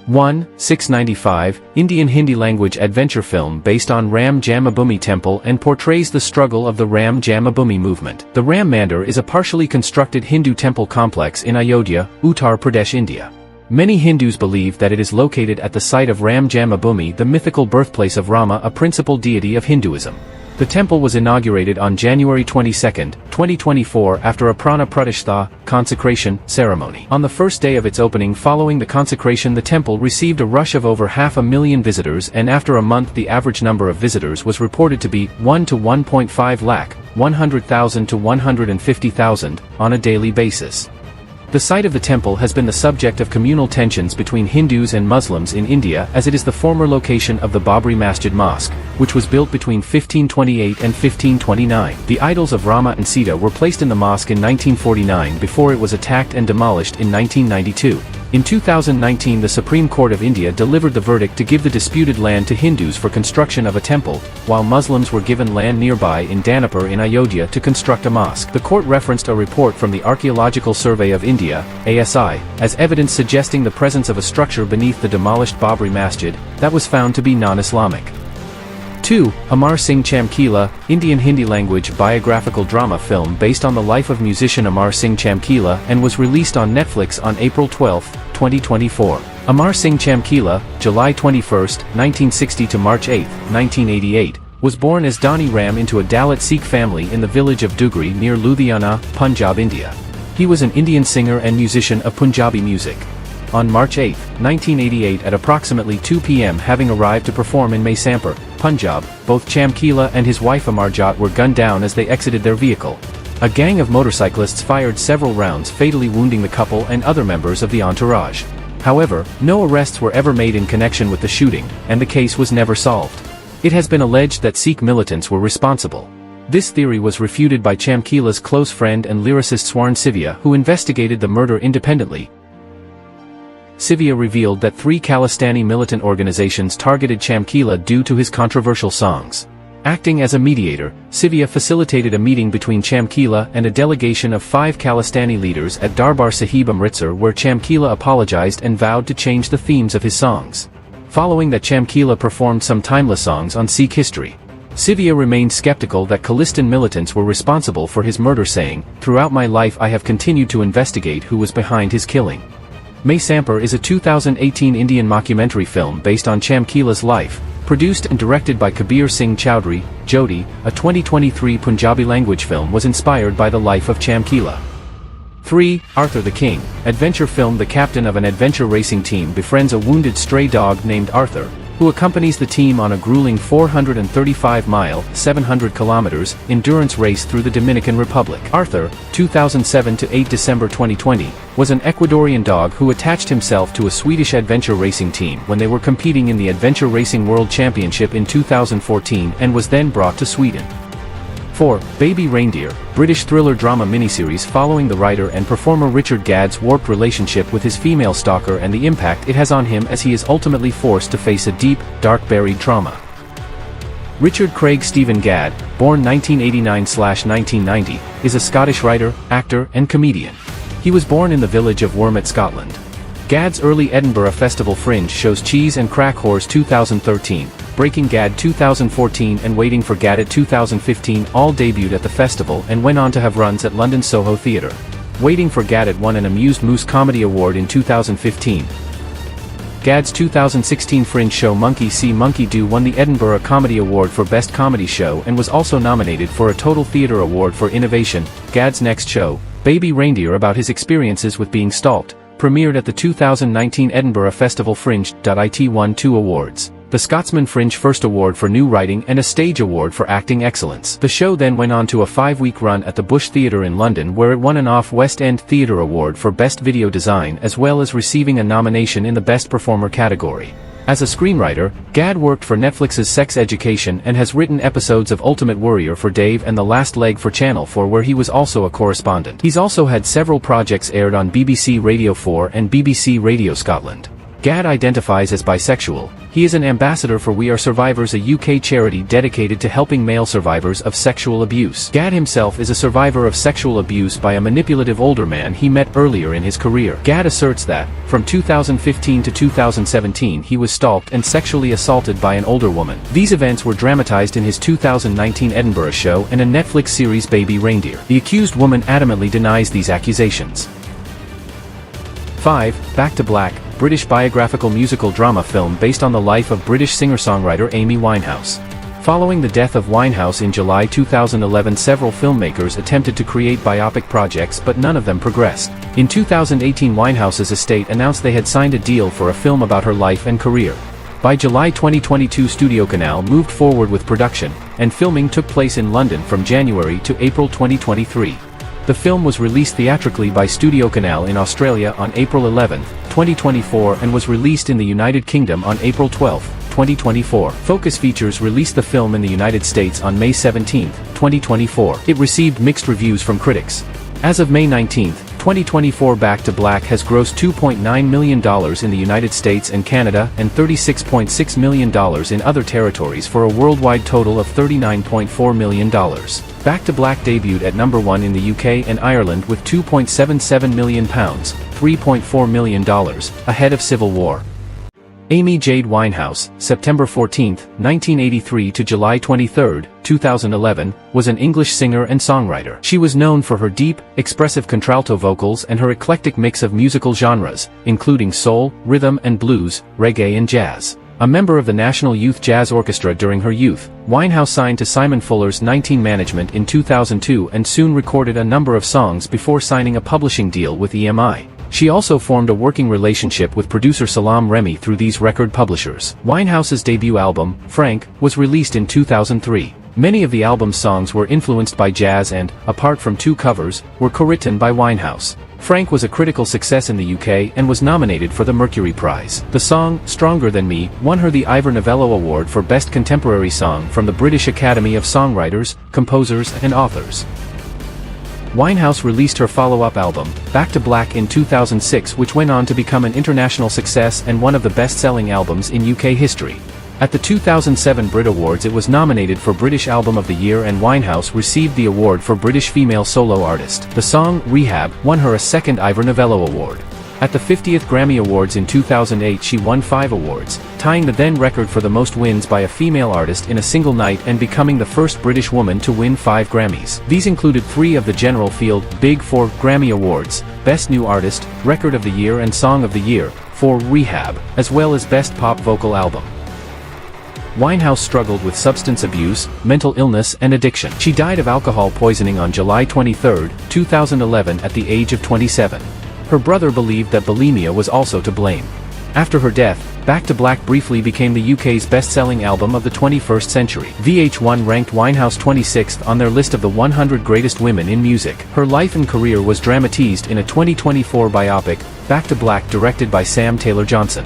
1. 695, Indian Hindi language adventure film based on Ram Janmabhoomi temple and portrays the struggle of the Ram Janmabhoomi movement. The Ram Mandir is a partially constructed Hindu temple complex in Ayodhya, Uttar Pradesh, India. Many Hindus believe that it is located at the site of Ram Janmabhoomi, the mythical birthplace of Rama, a principal deity of Hinduism. The temple was inaugurated on January 22, 2024 after a Prana Pratishtha, consecration, ceremony. On the first day of its opening following the consecration, the temple received a rush of over 500,000 visitors, and after a month the average number of visitors was reported to be 1 to 1.5 lakh, 100,000 to 150,000, on a daily basis. The site of the temple has been the subject of communal tensions between Hindus and Muslims in India, as it is the former location of the Babri Masjid Mosque, which was built between 1528 and 1529. The idols of Rama and Sita were placed in the mosque in 1949 before it was attacked and demolished in 1992. In 2019, the Supreme Court of India delivered the verdict to give the disputed land to Hindus for construction of a temple, while Muslims were given land nearby in Danapur in Ayodhya to construct a mosque. The court referenced a report from the Archaeological Survey of India, ASI, as evidence suggesting the presence of a structure beneath the demolished Babri Masjid that was found to be non-Islamic. 2. Amar Singh Chamkila, Indian Hindi language biographical drama film based on the life of musician Amar Singh Chamkila and was released on Netflix on April 12, 2024. Amar Singh Chamkila, July 21, 1960 to March 8, 1988, was born as Dani Ram into a Dalit Sikh family in the village of Dugri near Ludhiana, Punjab, India. He was an Indian singer and musician of Punjabi music. On March 8, 1988 at approximately 2 p.m. having arrived to perform in Maisampur, Punjab, both Chamkila and his wife Amarjot were gunned down as they exited their vehicle. A gang of motorcyclists fired several rounds, fatally wounding the couple and other members of the entourage. However, no arrests were ever made in connection with the shooting, and the case was never solved. It has been alleged that Sikh militants were responsible. This theory was refuted by Chamkila's close friend and lyricist Swarn Sivia, who investigated the murder independently. Sivia revealed that 3 Khalistani militant organizations targeted Chamkila due to his controversial songs. Acting as a mediator, Sivia facilitated a meeting between Chamkila and a delegation of 5 Khalistani leaders at Darbar Sahib Amritsar, where Chamkila apologized and vowed to change the themes of his songs. Following that, Chamkila performed some timeless songs on Sikh history. Sivia remained skeptical that Khalistan militants were responsible for his murder, saying, "Throughout my life I have continued to investigate who was behind his killing." Maisampur is a 2018 Indian mockumentary film based on Chamkila's life, produced and directed by Kabir Singh Chowdhury. Jodi, a 2023 Punjabi language film, was inspired by the life of Chamkila. 3. Arthur the King, adventure film. The captain of an adventure racing team befriends a wounded stray dog named Arthur, who accompanies the team on a grueling 435-mile (700 kilometers) endurance race through the Dominican Republic. Arthur, 2007 to 8 December 2020, was an Ecuadorian dog who attached himself to a Swedish adventure racing team when they were competing in the Adventure Racing World Championship in 2014 and was then brought to Sweden. 4. Baby Reindeer, British thriller drama miniseries following the writer and performer Richard Gadd's warped relationship with his female stalker and the impact it has on him as he is ultimately forced to face a deep, dark buried trauma. Richard Craig Stephen Gadd, born 1989-1990, is a Scottish writer, actor, and comedian. He was born in the village of Wormit, Scotland. Gadd's early Edinburgh Festival fringe shows Cheese and Crack Whores 2013, Breaking Gadd 2014 and Waiting for Gadd 2015 all debuted at the festival and went on to have runs at London Soho Theatre. Waiting for Gadd won an Amused Moose Comedy Award in 2015. Gadd's 2016 fringe show Monkey See Monkey Do won the Edinburgh Comedy Award for Best Comedy Show and was also nominated for a Total Theatre Award for Innovation. Gadd's next show, Baby Reindeer, about his experiences with being stalked, premiered at the 2019 Edinburgh Festival Fringe. It won 2 awards. The Scotsman Fringe First Award for New Writing and a Stage Award for Acting Excellence. The show then went on to a 5-week run at the Bush Theatre in London, where it won an Off West End Theatre Award for Best Video Design as well as receiving a nomination in the Best Performer category. As a screenwriter, Gadd worked for Netflix's Sex Education and has written episodes of Ultimate Warrior for Dave and The Last Leg for Channel 4, where he was also a correspondent. He's also had several projects aired on BBC Radio 4 and BBC Radio Scotland. Gadd identifies as bisexual. He is an ambassador for We Are Survivors, a UK charity dedicated to helping male survivors of sexual abuse. Gad himself is a survivor of sexual abuse by a manipulative older man he met earlier in his career. Gad asserts that, from 2015 to 2017 he was stalked and sexually assaulted by an older woman. These events were dramatized in his 2019 Edinburgh show and a Netflix series Baby Reindeer. The accused woman adamantly denies these accusations. 5. Back to Black, British biographical musical drama film based on the life of British singer-songwriter Amy Winehouse. Following the death of Winehouse in July 2011, several filmmakers attempted to create biopic projects, but none of them progressed. In 2018, Winehouse's estate announced they had signed a deal for a film about her life and career. By July 2022, Studio Canal moved forward with production, and filming took place in London from January to April 2023. The film was released theatrically by Studio Canal in Australia on April 11, 2024 and was released in the United Kingdom on April 12, 2024. Focus Features released the film in the United States on May 17, 2024. It received mixed reviews from critics. As of May 19, 2024, Back to Black has grossed $2.9 million in the United States and Canada and $36.6 million in other territories for a worldwide total of $39.4 million. Back to Black debuted at number 1 in the UK and Ireland with £2.77 million, $3.4 million, ahead of Civil War. Amy Jade Winehouse, September 14, 1983 to July 23, 2011, was an English singer and songwriter. She was known for her deep, expressive contralto vocals and her eclectic mix of musical genres, including soul, rhythm and blues, reggae and jazz. A member of the National Youth Jazz Orchestra during her youth, Winehouse signed to Simon Fuller's 19 Management in 2002 and soon recorded a number of songs before signing a publishing deal with EMI. She also formed a working relationship with producer Salam Remy through these record publishers. Winehouse's debut album, Frank, was released in 2003. Many of the album's songs were influenced by jazz and, apart from 2 covers, were co-written by Winehouse. Frank was a critical success in the UK and was nominated for the Mercury Prize. The song, Stronger Than Me, won her the Ivor Novello Award for Best Contemporary Song from the British Academy of Songwriters, Composers and Authors. Winehouse released her follow-up album, Back to Black, in 2006, which went on to become an international success and one of the best-selling albums in UK history. At the 2007 Brit Awards it was nominated for British Album of the Year and Winehouse received the award for British Female Solo Artist. The song, Rehab, won her a second Ivor Novello Award. At the 50th Grammy Awards in 2008 she won 5 awards, tying the then record for the most wins by a female artist in a single night and becoming the first British woman to win 5 Grammys. These included 3 of the General Field Big 4 Grammy Awards, Best New Artist, Record of the Year and Song of the Year, for Rehab, as well as Best Pop Vocal Album. Winehouse struggled with substance abuse, mental illness and addiction. She died of alcohol poisoning on July 23, 2011 at the age of 27. Her brother believed that bulimia was also to blame. After her death, Back to Black briefly became the UK's best-selling album of the 21st century. VH1 ranked Winehouse 26th on their list of the 100 greatest women in music. Her life and career was dramatized in a 2024 biopic, Back to Black, directed by Sam Taylor Johnson.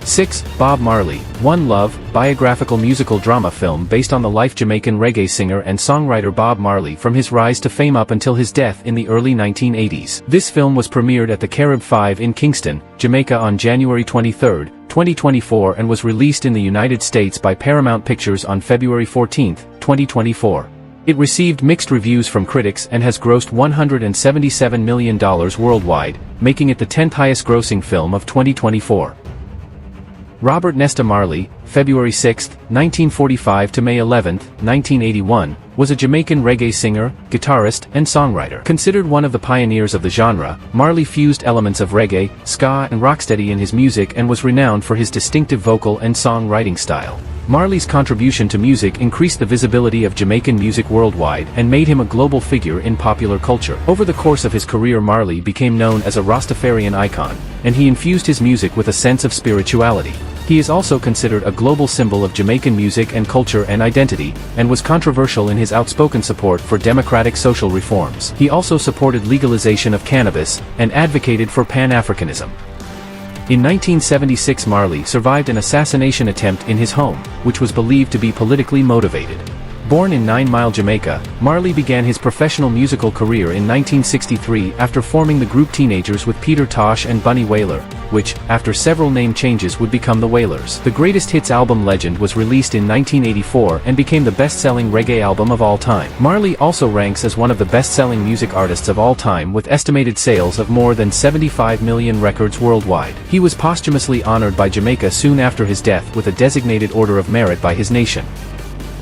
6. Bob Marley, One Love, biographical musical drama film based on the life Jamaican reggae singer and songwriter Bob Marley from his rise to fame up until his death in the early 1980s. This film was premiered at the Carib 5 in Kingston, Jamaica on January 23, 2024 and was released in the United States by Paramount Pictures on February 14, 2024. It received mixed reviews from critics and has grossed $177 million worldwide, making it the 10th highest grossing film of 2024. Robert Nesta Marley, February 6, 1945 to May 11, 1981, was a Jamaican reggae singer, guitarist, and songwriter. Considered one of the pioneers of the genre, Marley fused elements of reggae, ska, and rocksteady in his music and was renowned for his distinctive vocal and song-writing style. Marley's contribution to music increased the visibility of Jamaican music worldwide and made him a global figure in popular culture. Over the course of his career, Marley became known as a Rastafarian icon, and he infused his music with a sense of spirituality. He is also considered a global symbol of Jamaican music and culture and identity, and was controversial in his outspoken support for democratic social reforms. He also supported legalization of cannabis, and advocated for Pan-Africanism. In 1976, Marley survived an assassination attempt in his home, which was believed to be politically motivated. Born in 9 Mile, Jamaica, Marley began his professional musical career in 1963 after forming the group Teenagers with Peter Tosh and Bunny Wailer, which, after several name changes, would become the Wailers. The Greatest Hits album Legend was released in 1984 and became the best-selling reggae album of all time. Marley also ranks as one of the best-selling music artists of all time with estimated sales of more than 75 million records worldwide. He was posthumously honored by Jamaica soon after his death with a designated Order of Merit by his nation.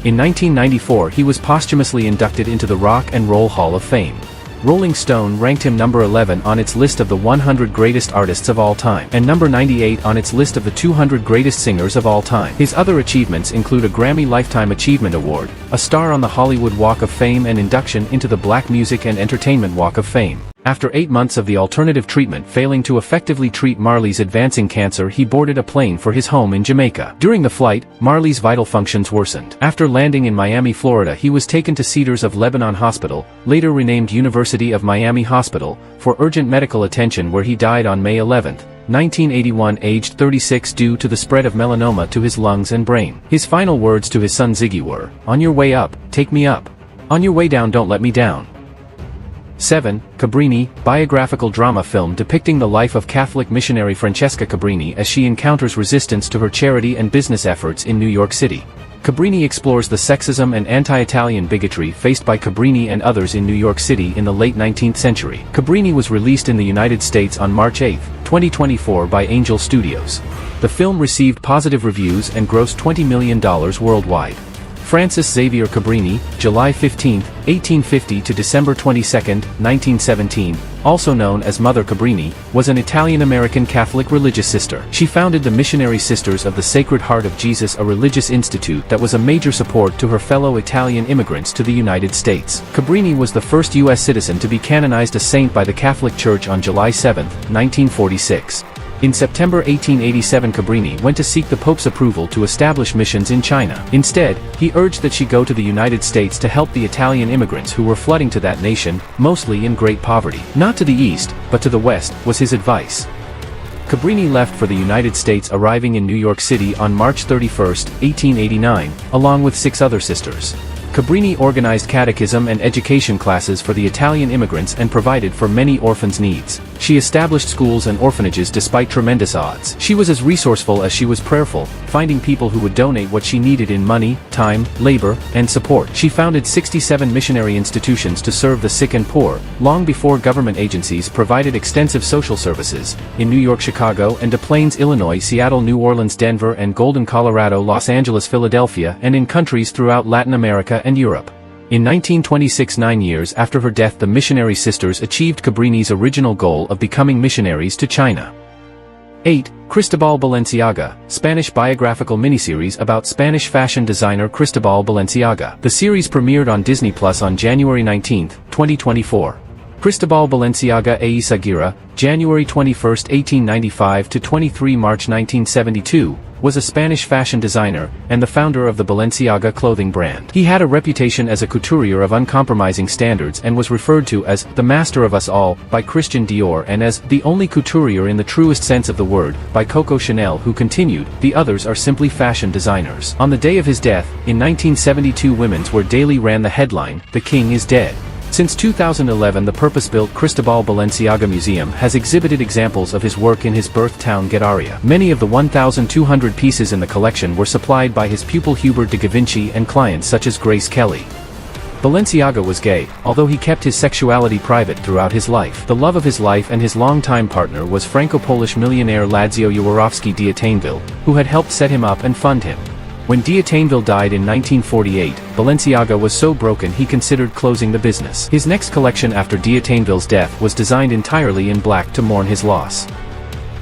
In 1994 he was posthumously inducted into the Rock and Roll Hall of Fame. Rolling Stone ranked him number 11 on its list of the 100 greatest artists of all time, and number 98 on its list of the 200 greatest singers of all time. His other achievements include a Grammy Lifetime Achievement Award, a star on the Hollywood Walk of Fame, and induction into the Black Music and Entertainment Walk of Fame. After 8 months of the alternative treatment failing to effectively treat Marley's advancing cancer, he boarded a plane for his home in Jamaica. During the flight, Marley's vital functions worsened. After landing in Miami, Florida, he was taken to Cedars of Lebanon Hospital, later renamed University of Miami Hospital, for urgent medical attention, where he died on May 11, 1981, aged 36, due to the spread of melanoma to his lungs and brain. His final words to his son Ziggy were, "On your way up, take me up. On your way down, don't let me down." 7. Cabrini, biographical drama film depicting the life of Catholic missionary Francesca Cabrini as she encounters resistance to her charity and business efforts in New York City. Cabrini explores the sexism and anti-Italian bigotry faced by Cabrini and others in New York City in the late 19th century. Cabrini was released in the United States on March 8, 2024 by Angel Studios. The film received positive reviews and grossed $20 million worldwide. Francis Xavier Cabrini, July 15, 1850 to December 22, 1917, also known as Mother Cabrini, was an Italian-American Catholic religious sister. She founded the Missionary Sisters of the Sacred Heart of Jesus, a religious institute that was a major support to her fellow Italian immigrants to the United States. Cabrini was the first U.S. citizen to be canonized a saint by the Catholic Church on July 7, 1946. In September 1887, Cabrini went to seek the Pope's approval to establish missions in China. Instead, he urged that she go to the United States to help the Italian immigrants who were flooding to that nation, mostly in great poverty. Not to the east, but to the west, was his advice. Cabrini left for the United States, arriving in New York City on March 31, 1889, along with 6 other sisters. Cabrini organized catechism and education classes for the Italian immigrants and provided for many orphans' needs. She established schools and orphanages despite tremendous odds. She was as resourceful as she was prayerful, finding people who would donate what she needed in money, time, labor, and support. She founded 67 missionary institutions to serve the sick and poor, long before government agencies provided extensive social services, in New York, Chicago, and Des Plaines, Illinois, Seattle, New Orleans, Denver, and Golden, Colorado, Los Angeles, Philadelphia, and in countries throughout Latin America and Europe. In 1926, 9 years after her death, the Missionary Sisters achieved Cabrini's original goal of becoming missionaries to China. 8. Cristóbal Balenciaga, Spanish biographical miniseries about Spanish fashion designer Cristóbal Balenciaga. The series premiered on Disney Plus on January 19, 2024. Cristóbal Balenciaga Eizaguirre, January 21, 1895 to 23 March 1972, was a Spanish fashion designer, and the founder of the Balenciaga clothing brand. He had a reputation as a couturier of uncompromising standards and was referred to as the master of us all by Christian Dior, and as the only couturier in the truest sense of the word by Coco Chanel, who continued, "The others are simply fashion designers." On the day of his death, in 1972, Women's Wear Daily ran the headline, "The King is Dead." Since 2011, the purpose-built Cristóbal Balenciaga Museum has exhibited examples of his work in his birth town Guédaria. Many of the 1,200 pieces in the collection were supplied by his pupil Hubert de Givenchy and clients such as Grace Kelly. Balenciaga was gay, although he kept his sexuality private throughout his life. The love of his life and his longtime partner was Franco-Polish millionaire Ladzio Jaworowski D'Attainville, who had helped set him up and fund him. When D'Attainville died in 1948, Balenciaga was so broken he considered closing the business. His next collection after D'Attainville's death was designed entirely in black to mourn his loss.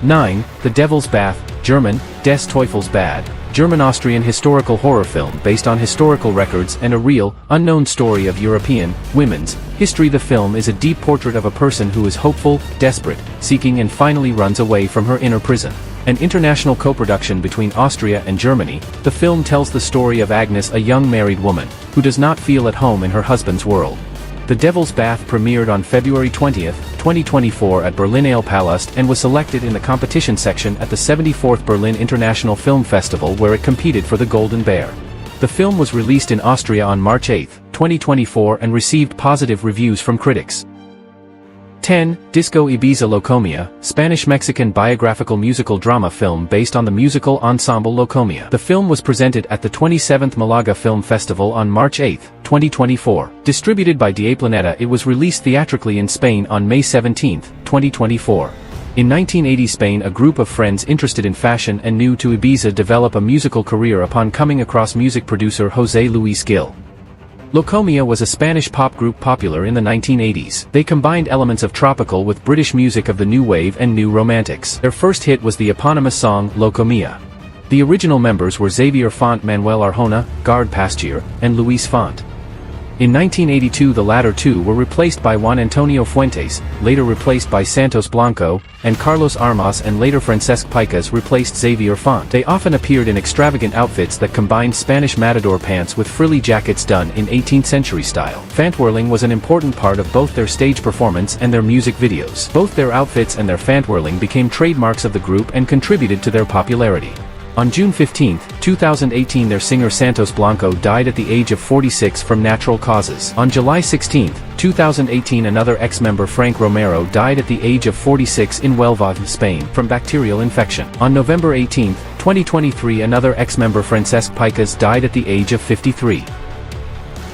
9. The Devil's Bath, German, Des Teufels Bad, German-Austrian historical horror film based on historical records and a real, unknown story of European, women's, history. The film is a deep portrait of a person who is hopeful, desperate, seeking, and finally runs away from her inner prison. An international co-production between Austria and Germany, the film tells the story of Agnes, a young married woman, who does not feel at home in her husband's world. The Devil's Bath premiered on February 20, 2024 at Berlinale Palast and was selected in the competition section at the 74th Berlin International Film Festival, where it competed for the Golden Bear. The film was released in Austria on March 8, 2024 and received positive reviews from critics. 10. Disco Ibiza Locomía, Spanish-Mexican biographical musical drama film based on the musical ensemble Locomía. The film was presented at the 27th Malaga Film Festival on March 8, 2024. Distributed by Die Planeta, it was released theatrically in Spain on May 17, 2024. In 1980 Spain, a group of friends interested in fashion and new to Ibiza develop a musical career upon coming across music producer José Luis Gil. Locomía was a Spanish pop group popular in the 1980s. They combined elements of tropical with British music of the new wave and new romantics. Their first hit was the eponymous song, Locomía. The original members were Xavier Font, Manuel Arjona, Gard Pasteur, and Luis Font. In 1982 the latter two were replaced by Juan Antonio Fuentes, later replaced by Santos Blanco, and Carlos Armas, and later Francesc Picas replaced Xavier Font. They often appeared in extravagant outfits that combined Spanish matador pants with frilly jackets done in 18th century style. Fantwirling was an important part of both their stage performance and their music videos. Both their outfits and their fantwirling became trademarks of the group and contributed to their popularity. On June 15, 2018 their singer Santos Blanco died at the age of 46 from natural causes. On July 16, 2018 another ex-member Frank Romero died at the age of 46 in Huelva, Spain, from bacterial infection. On November 18, 2023 another ex-member Francesc Picas died at the age of 53.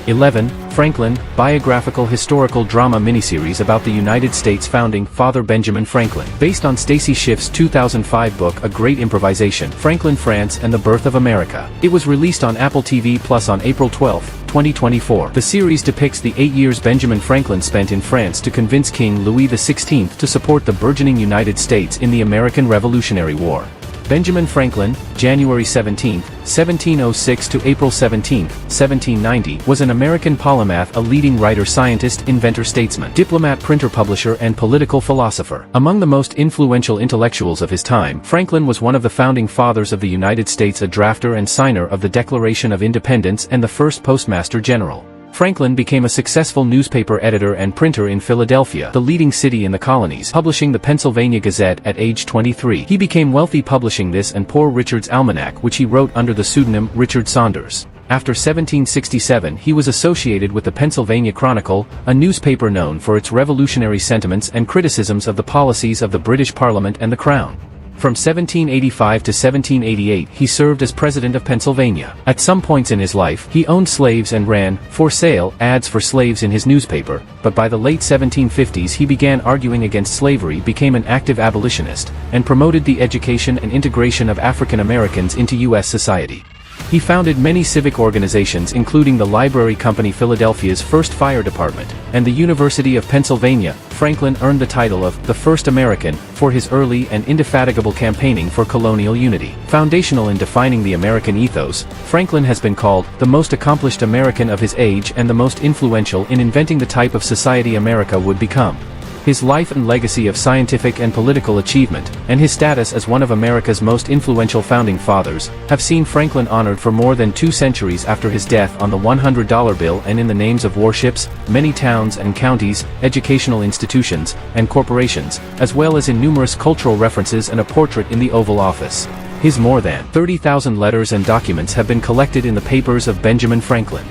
11. Franklin, biographical historical drama miniseries about the United States founding father Benjamin Franklin. Based on Stacy Schiff's 2005 book A Great Improvisation, Franklin, France and the Birth of America. It was released on Apple TV Plus on April 12, 2024. The series depicts the 8 years Benjamin Franklin spent in France to convince King Louis XVI to support the burgeoning United States in the American Revolutionary War. Benjamin Franklin, January 17, 1706 to April 17, 1790, was an American polymath, a leading writer, scientist, inventor, statesman, diplomat, printer, publisher, and political philosopher. Among the most influential intellectuals of his time, Franklin was one of the founding fathers of the United States, a drafter and signer of the Declaration of Independence, and the first Postmaster General. Franklin became a successful newspaper editor and printer in Philadelphia, the leading city in the colonies, publishing the Pennsylvania Gazette at age 23. He became wealthy publishing this and Poor Richard's Almanac, which he wrote under the pseudonym Richard Saunders. After 1767 he was associated with the Pennsylvania Chronicle, a newspaper known for its revolutionary sentiments and criticisms of the policies of the British Parliament and the Crown. From 1785 to 1788 he served as president of Pennsylvania. At some points in his life, he owned slaves and ran, for sale, ads for slaves in his newspaper, but by the late 1750s he began arguing against slavery, became an active abolitionist, and promoted the education and integration of African Americans into U.S. society. He founded many civic organizations including the Library Company, Philadelphia's first fire department, and the University of Pennsylvania. Franklin earned the title of the First American for his early and indefatigable campaigning for colonial unity. Foundational in defining the American ethos, Franklin has been called the most accomplished American of his age and the most influential in inventing the type of society America would become. His life and legacy of scientific and political achievement, and his status as one of America's most influential founding fathers, have seen Franklin honored for more than 2 centuries after his death on the $100 bill and in the names of warships, many towns and counties, educational institutions, and corporations, as well as in numerous cultural references and a portrait in the Oval Office. His more than 30,000 letters and documents have been collected in the papers of Benjamin Franklin.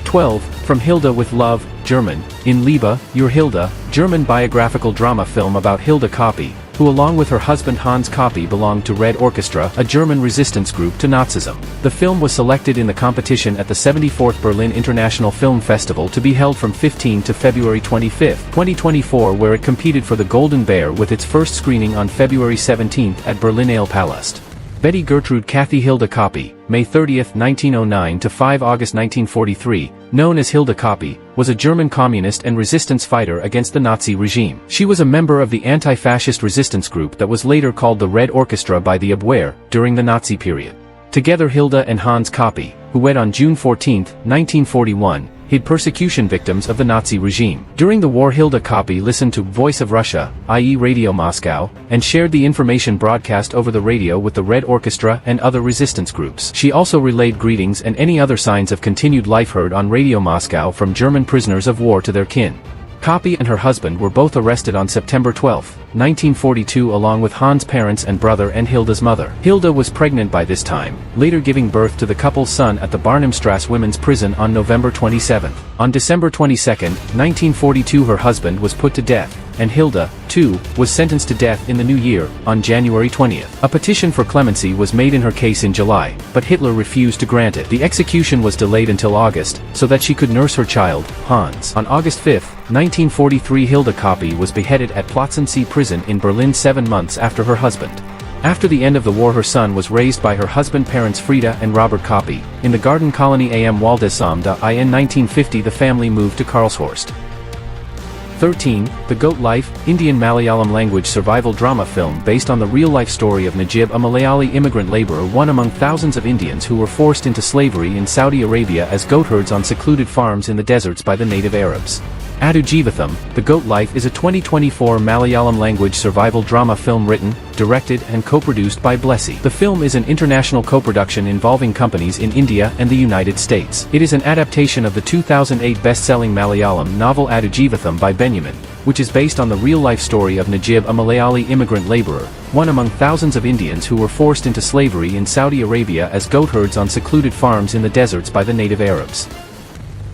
12. From Hilde with Love, German, in Liebe, Your Hilde, German biographical drama film about Hilde Koppe, who along with her husband Hans Koppe belonged to Red Orchestra, a German resistance group to Nazism. The film was selected in the competition at the 74th Berlin International Film Festival to be held from 15 to February 25, 2024, where it competed for the Golden Bear with its first screening on February 17 at Berlinale Palast. Betty Gertrude Cathy Hilde Koppe, May 30, 1909 to 5 August 1943, known as Hilde Koppe, was a German communist and resistance fighter against the Nazi regime. She was a member of the anti-fascist resistance group that was later called the Red Orchestra by the Abwehr, during the Nazi period. Together Hilde and Hans Koppe, who wed on June 14, 1941, hid persecution victims of the Nazi regime. During the war Hilde Koppe listened to Voice of Russia, i.e. Radio Moscow, and shared the information broadcast over the radio with the Red Orchestra and other resistance groups. She also relayed greetings and any other signs of continued life heard on Radio Moscow from German prisoners of war to their kin. Copy and her husband were both arrested on September 12, 1942 along with Han's parents and brother and Hilde's mother. Hilde was pregnant by this time, later giving birth to the couple's son at the Barnumstrasse Women's Prison on November 27. On December 22, 1942 her husband was put to death, and Hilde, too, was sentenced to death in the new year, on January 20. A petition for clemency was made in her case in July, but Hitler refused to grant it. The execution was delayed until August, so that she could nurse her child, Hans. On August 5, 1943 Hilde Coppi was beheaded at Plötzensee prison in Berlin 7 months after her husband. After the end of the war her son was raised by her husband's parents Frida and Robert Coppi. In the garden colony am Waldesam in 1950 the family moved to Karlshorst. 13. The Goat Life, Indian Malayalam language survival drama film based on the real-life story of Najib, a Malayali immigrant laborer one among thousands of Indians who were forced into slavery in Saudi Arabia as goatherds on secluded farms in the deserts by the native Arabs. Adu Jeevatham, The Goat Life is a 2024 Malayalam language survival drama film written, directed and co-produced by Blessy. The film is an international co-production involving companies in India and the United States. It is an adaptation of the 2008 best-selling Malayalam novel Adu Jeevatham by Benjamin, which is based on the real-life story of Najib, a Malayali immigrant laborer, one among thousands of Indians who were forced into slavery in Saudi Arabia as goatherds on secluded farms in the deserts by the native Arabs.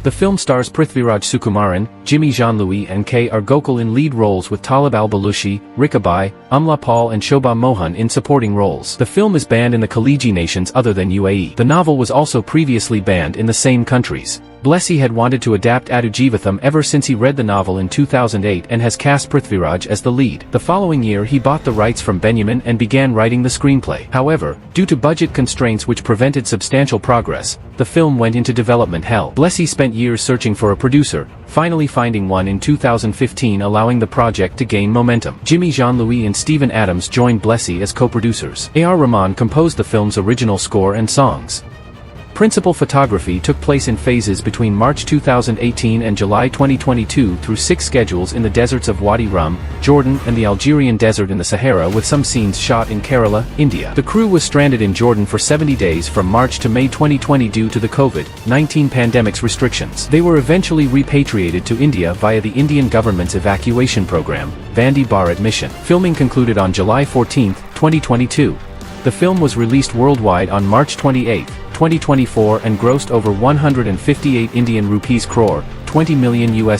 The film stars Prithviraj Sukumaran, Jimmy Jean-Louis and K.R. Gokul in lead roles with Talib al-Balushi, Rikabai, Amla Paul and Shobha Mohan in supporting roles. The film is banned in the Khaliji nations other than UAE. The novel was also previously banned in the same countries. Blessy had wanted to adapt Adu Jeevatham ever since he read the novel in 2008 and has cast Prithviraj as the lead. The following year he bought the rights from Benjamin and began writing the screenplay. However, due to budget constraints which prevented substantial progress, the film went into development hell. Blessy spent years searching for a producer, finally finding one in 2015 allowing the project to gain momentum. Jimmy Jean-Louis and Stephen Adams joined Blessy as co-producers. A.R. Rahman composed the film's original score and songs. Principal photography took place in phases between March 2018 and July 2022 through 6 schedules in the deserts of Wadi Rum, Jordan and the Algerian desert in the Sahara with some scenes shot in Kerala, India. The crew was stranded in Jordan for 70 days from March to May 2020 due to the COVID-19 pandemic's restrictions. They were eventually repatriated to India via the Indian government's evacuation program, Vande Bharat mission. Filming concluded on July 14, 2022. The film was released worldwide on March 28, 2024 and grossed over 158 Indian rupees crore, $20 million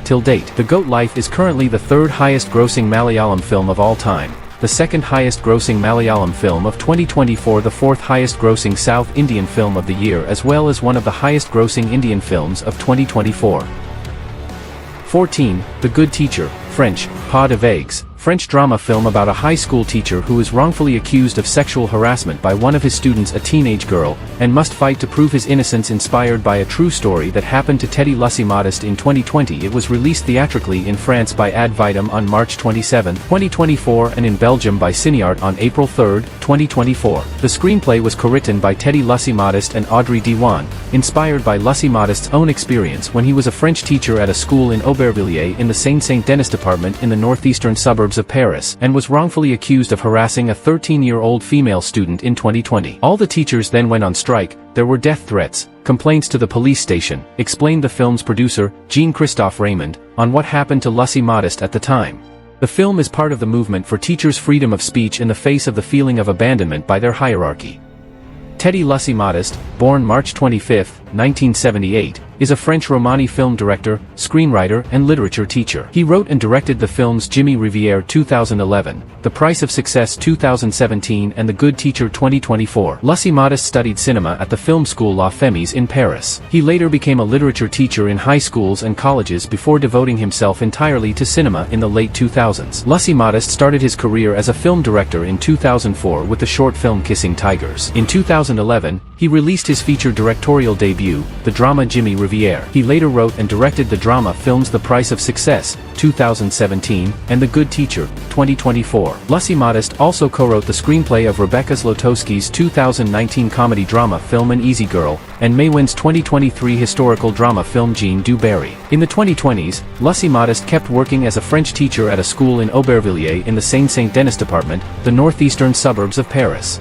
till date. The Goat Life is currently the 3rd highest grossing Malayalam film of all time, the 2nd highest grossing Malayalam film of 2024, the 4th highest grossing South Indian film of the year as well as one of the highest grossing Indian films of 2024. 14. The Good Teacher, French, Pas de Vagues, French drama film about a high school teacher who is wrongfully accused of sexual harassment by one of his students, a teenage girl, and must fight to prove his innocence. Inspired by a true story that happened to Teddy Lucy Modest in 2020. It was released theatrically in France by Ad Vitam on March 27, 2024 and in Belgium by Cineart on April 3, 2024. The screenplay was co-written by Teddy Lucy Modest and Audrey Diwan, inspired by Lucy Modest's own experience when he was a French teacher at a school in Aubervilliers in the Seine-Saint-Denis department in the northeastern suburbs of Paris and was wrongfully accused of harassing a 13-year-old female student in 2020. All the teachers then went on strike, there were death threats, complaints to the police station, explained the film's producer, Jean-Christophe Raymond, on what happened to Lucy Modest at the time. The film is part of the movement for teachers' freedom of speech in the face of the feeling of abandonment by their hierarchy. Teddy Lucy Modest, born March 25, 1978, is a French Romani film director, screenwriter and literature teacher. He wrote and directed the films Jimmy Riviere 2011, The Price of Success 2017 and The Good Teacher 2024. Lucy Modest studied cinema at the film school La Femis in Paris. He later became a literature teacher in high schools and colleges before devoting himself entirely to cinema in the late 2000s. Lucy Modest started his career as a film director in 2004 with the short film Kissing Tigers. In 2011, he released his feature directorial debut, the drama Jimmy Riviere. He later wrote and directed the drama films The Price of Success, 2017, and The Good Teacher, 2024. Lucy Modest also co-wrote the screenplay of Rebecca Zlotowski's 2019 comedy drama film An Easy Girl, and Maywin's 2023 historical drama film Jean du Barry. In the 2020s, Lucy Modest kept working as a French teacher at a school in Aubervilliers in the Seine-Saint-Denis department, the northeastern suburbs of Paris.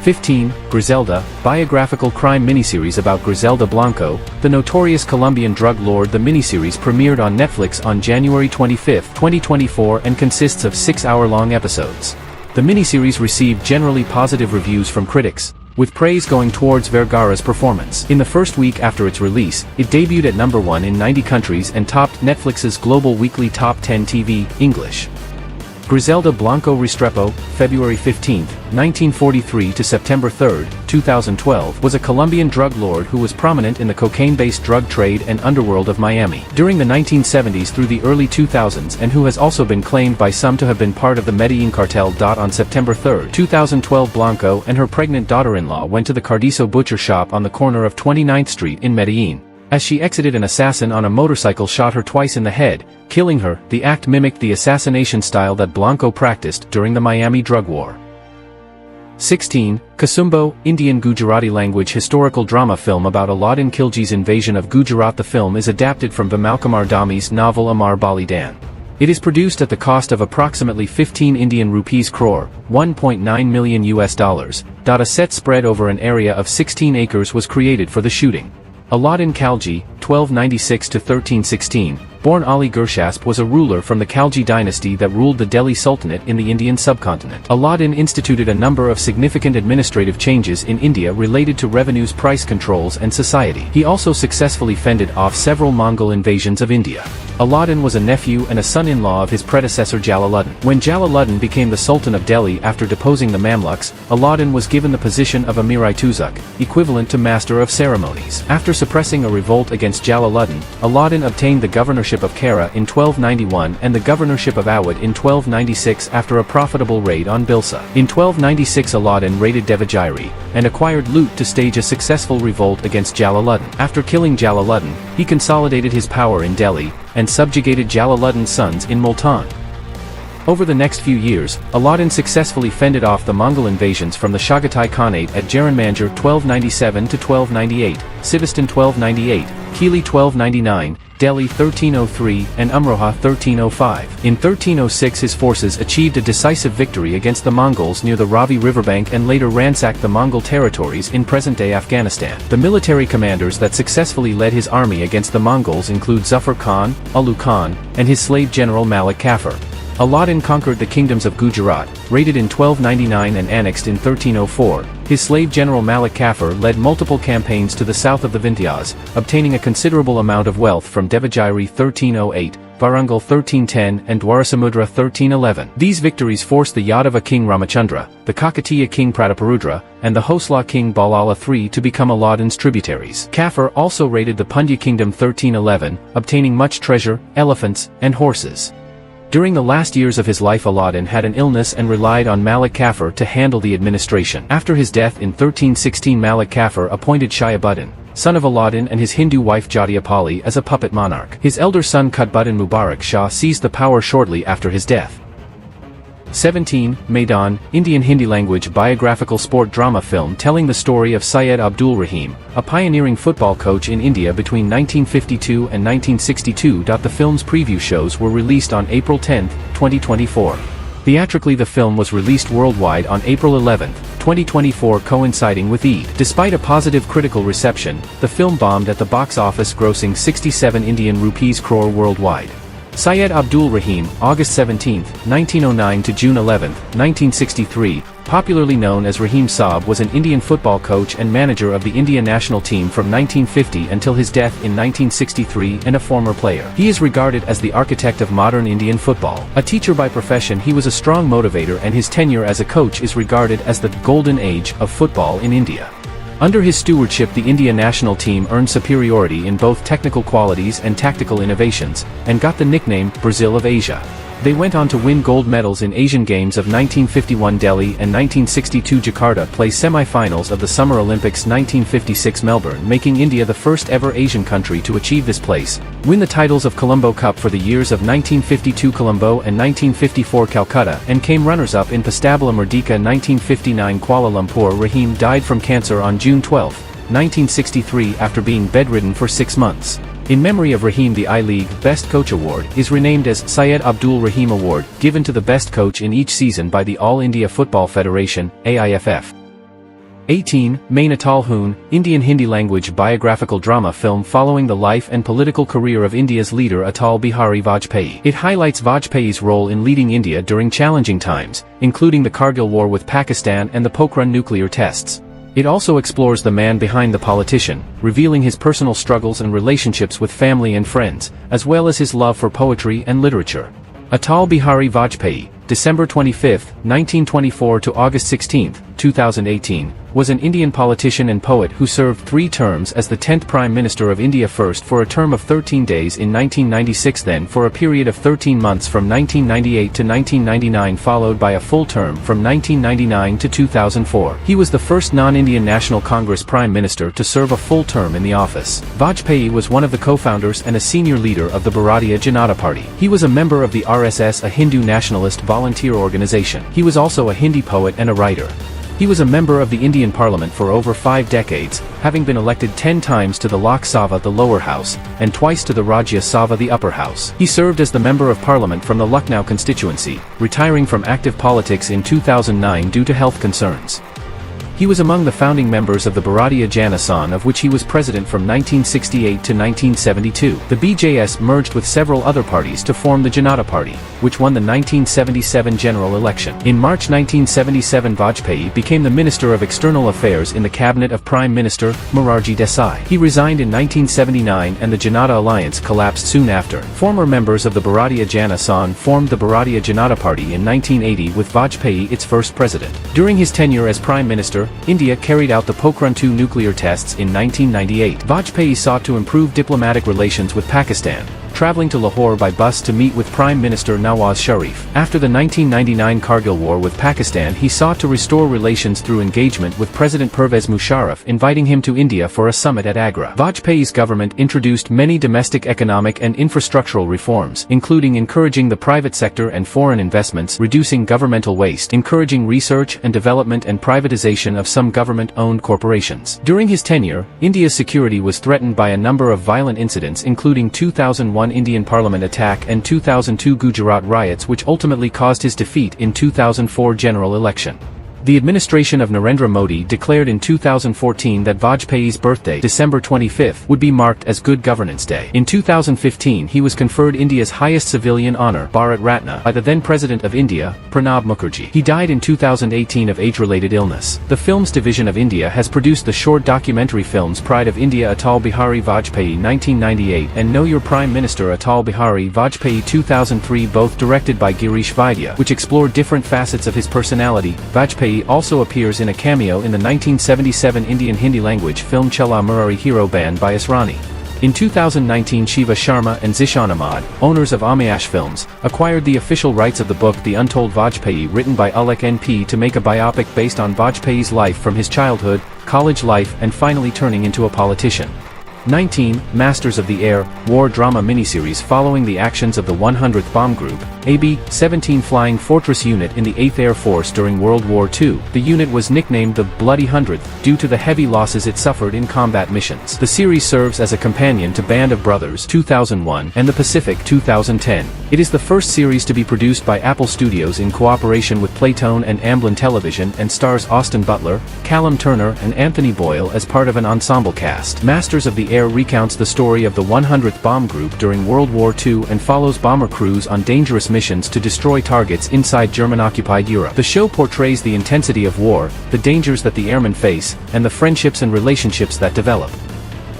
15. Griselda, biographical crime miniseries about Griselda Blanco, the notorious Colombian drug lord. The miniseries premiered on Netflix on January 25, 2024 and consists of 6-hour-long episodes. The miniseries received generally positive reviews from critics, with praise going towards Vergara's performance. In the first week after its release, it debuted at number 1 in 90 countries and topped Netflix's global weekly Top 10 TV, English. Griselda Blanco Restrepo, February 15, 1943 to September 3, 2012, was a Colombian drug lord who was prominent in the cocaine-based drug trade and underworld of Miami during the 1970s through the early 2000s, and who has also been claimed by some to have been part of the Medellin cartel. On September 3, 2012, Blanco and her pregnant daughter-in-law went to the Cardizo butcher shop on the corner of 29th Street in Medellin. As she exited, an assassin on a motorcycle shot her twice in the head, killing her. The act mimicked the assassination style that Blanco practiced during the Miami drug war. 16. Kasoombo, Indian Gujarati language historical drama film about Alauddin Khilji's invasion of Gujarat. The film is adapted from Bimalkumar Dhami's novel Amar Balidan. It is produced at the cost of approximately 15 Indian rupees crore, $1.9 million US. A set spread over an area of 16 acres was created for the shooting. Alauddin Khalji, 1296–1316, born Ali Gurshasp, was a ruler from the Khalji dynasty that ruled the Delhi Sultanate in the Indian subcontinent. Alauddin instituted a number of significant administrative changes in India related to revenues, price controls and society. He also successfully fended off several Mongol invasions of India. Alauddin was a nephew and a son-in-law of his predecessor Jalaluddin. When Jalaluddin became the Sultan of Delhi after deposing the Mamluks, Alauddin was given the position of Amir-i-Tuzuk, equivalent to Master of Ceremonies. After suppressing a revolt against Jalaluddin, Alauddin obtained the governorship of Kara in 1291 and the governorship of Awadh in 1296 after a profitable raid on Bilsa. In 1296, Alauddin raided Devagiri and acquired loot to stage a successful revolt against Jalaluddin. After killing Jalaluddin, he consolidated his power in Delhi and subjugated Jalaluddin's sons in Multan. Over the next few years, Alauddin successfully fended off the Mongol invasions from the Chagatai Khanate at Jaranmanjir 1297–1298, Sivistan 1298, Kili 1299, Delhi 1303, and Umroha 1305. In 1306 his forces achieved a decisive victory against the Mongols near the Ravi riverbank and later ransacked the Mongol territories in present-day Afghanistan. The military commanders that successfully led his army against the Mongols include Zafar Khan, Ulu Khan, and his slave general Malik Kafur. Alauddin conquered the kingdoms of Gujarat, raided in 1299 and annexed in 1304. His slave general Malik Kafur led multiple campaigns to the south of the Vindhyas, obtaining a considerable amount of wealth from Devagiri 1308, Varangal 1310 and Dwarasamudra 1311. These victories forced the Yadava king Ramachandra, the Kakatiya king Prataparudra, and the Hosla king Balala III to become Alauddin's tributaries. Kafur also raided the Pandya kingdom 1311, obtaining much treasure, elephants, and horses. During the last years of his life, Alauddin had an illness and relied on Malik Kafur to handle the administration. After his death in 1316, Malik Kafur appointed Shihabuddin, son of Alauddin, and his Hindu wife Jatiapali as a puppet monarch. His elder son Qutbuddin Mubarak Shah seized the power shortly after his death. 17. Maidaan, Indian Hindi language biographical sport drama film telling the story of Syed Abdul Rahim, a pioneering football coach in India between 1952 and 1962. The film's preview shows were released on April 10, 2024. Theatrically, the film was released worldwide on April 11, 2024, coinciding with Eid. Despite a positive critical reception, the film bombed at the box office, grossing 67 Indian rupees crore worldwide. Syed Abdul Rahim, August 17, 1909 to June 11, 1963, popularly known as Rahim Saab, was an Indian football coach and manager of the India national team from 1950 until his death in 1963 and a former player. He is regarded as the architect of modern Indian football. A teacher by profession, he was a strong motivator, and his tenure as a coach is regarded as the golden age of football in India. Under his stewardship, the India national team earned superiority in both technical qualities and tactical innovations, and got the nickname Brazil of Asia. They went on to win gold medals in Asian Games of 1951 Delhi and 1962 Jakarta, play semi-finals of the Summer Olympics 1956 Melbourne, making India the first ever Asian country to achieve this place, win the titles of Colombo Cup for the years of 1952 Colombo and 1954 Calcutta, and came runners-up in Pastabula Merdeka 1959 Kuala Lumpur. Rahim died from cancer on June 12, 1963 after being bedridden for 6 months. In memory of Rahim, the I-League Best Coach Award is renamed as Syed Abdul Rahim Award, given to the best coach in each season by the All India Football Federation, AIFF. 18. Main Atal Hoon, Indian Hindi language biographical drama film following the life and political career of India's leader Atal Bihari Vajpayee. It highlights Vajpayee's role in leading India during challenging times, including the Kargil War with Pakistan and the Pokhran nuclear tests. It also explores the man behind the politician, revealing his personal struggles and relationships with family and friends, as well as his love for poetry and literature. Atal Bihari Vajpayee, December 25, 1924 to August 16, 2018, was an Indian politician and poet who served 3 terms as the 10th Prime Minister of India, first for a term of 13 days in 1996, then for a period of 13 months from 1998 to 1999, followed by a full term from 1999 to 2004. He was the first non-Indian National Congress Prime Minister to serve a full term in the office. Vajpayee was one of the co-founders and a senior leader of the Bharatiya Janata Party. He was a member of the RSS, a Hindu nationalist volunteer organization. He was also a Hindi poet and a writer. He was a member of the Indian Parliament for over 5 decades, having been elected 10 times to the Lok Sabha, the lower house, and twice to the Rajya Sabha, the upper house. He served as the Member of Parliament from the Lucknow constituency, retiring from active politics in 2009 due to health concerns. He was among the founding members of the Bharatiya Janata Party, of which he was president from 1968 to 1972. The BJS merged with several other parties to form the Janata Party, which won the 1977 general election. In March 1977, Vajpayee became the Minister of External Affairs in the cabinet of Prime Minister Morarji Desai. He resigned in 1979 and the Janata Alliance collapsed soon after. Former members of the Bharatiya Janata Party formed the Bharatiya Janata Party in 1980 with Vajpayee its first president. During his tenure as Prime Minister, India carried out the Pokhran II nuclear tests in 1998. Vajpayee sought to improve diplomatic relations with Pakistan, traveling to Lahore by bus to meet with Prime Minister Nawaz Sharif. After the 1999 Kargil War with Pakistan, he sought to restore relations through engagement with President Pervez Musharraf, inviting him to India for a summit at Agra. Vajpayee's government introduced many domestic economic and infrastructural reforms, including encouraging the private sector and foreign investments, reducing governmental waste, encouraging research and development, and privatization of some government-owned corporations. During his tenure, India's security was threatened by a number of violent incidents, including 2001 Indian Parliament attack and 2002 Gujarat riots, which ultimately caused his defeat in 2004 general election. The administration of Narendra Modi declared in 2014 that Vajpayee's birthday, December 25, would be marked as Good Governance Day. In 2015, he was conferred India's highest civilian honor, Bharat Ratna, by the then President of India, Pranab Mukherjee. He died in 2018 of age-related illness. The Films Division of India has produced the short documentary films Pride of India Atal Bihari Vajpayee 1998 and Know Your Prime Minister Atal Bihari Vajpayee 2003, both directed by Girish Vaidya, which explore different facets of his personality. Vajpayee also appears in a cameo in the 1977 Indian Hindi language film Chela Murari Hero band by Asrani. In 2019, Shiva Sharma and Zishan Ahmad, owners of Amayash Films, acquired the official rights of the book The Untold Vajpayee, written by Alec NP, to make a biopic based on Vajpayee's life from his childhood, college life, and finally turning into a politician. 19. Masters of the Air, war drama miniseries following the actions of the 100th Bomb Group, AB-17 Flying Fortress Unit in the 8th Air Force during World War II. The unit was nicknamed the Bloody 100th due to the heavy losses it suffered in combat missions. The series serves as a companion to Band of Brothers 2001 and The Pacific 2010. It is the first series to be produced by Apple Studios in cooperation with Playtone and Amblin Television and stars Austin Butler, Callum Turner, and Anthony Boyle as part of an ensemble cast. Masters of the Air recounts the story of the 100th Bomb Group during World War II and follows bomber crews on dangerous missions to destroy targets inside German-occupied Europe. The show portrays the intensity of war, the dangers that the airmen face, and the friendships and relationships that develop.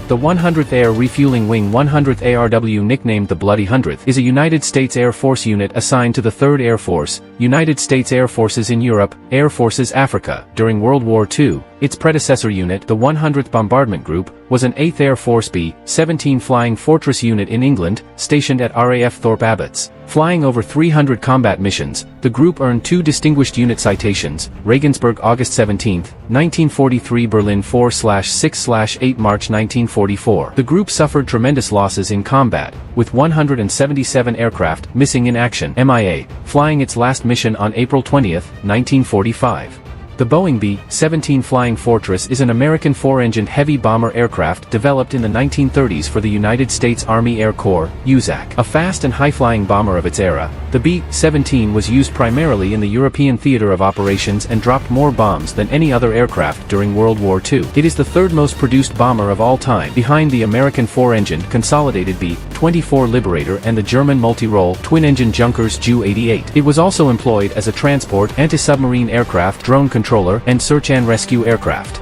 The 100th Air Refueling Wing 100th ARW, nicknamed the Bloody 100th, is a United States Air Force unit assigned to the 3rd Air Force, United States Air Forces in Europe, Air Forces Africa. During World War II, its predecessor unit, the 100th Bombardment Group, was an 8th Air Force B-17 Flying Fortress unit in England, stationed at RAF Thorpe Abbotts. Flying over 300 combat missions, the group earned 2 Distinguished Unit Citations, Regensburg August 17, 1943, Berlin 4/6/8 March 1944. The group suffered tremendous losses in combat, with 177 aircraft missing in action (MIA), flying its last mission on April 20, 1945. The Boeing B-17 Flying Fortress is an American four-engined heavy bomber aircraft developed in the 1930s for the United States Army Air Corps, USAC. A fast and high-flying bomber of its era, the B-17 was used primarily in the European theater of operations and dropped more bombs than any other aircraft during World War II. It is the third most produced bomber of all time, behind the American four-engined consolidated B-24 Liberator and the German multi-role twin-engine Junkers Ju-88. It was also employed as a transport, anti-submarine aircraft, drone controller, and search and rescue aircraft.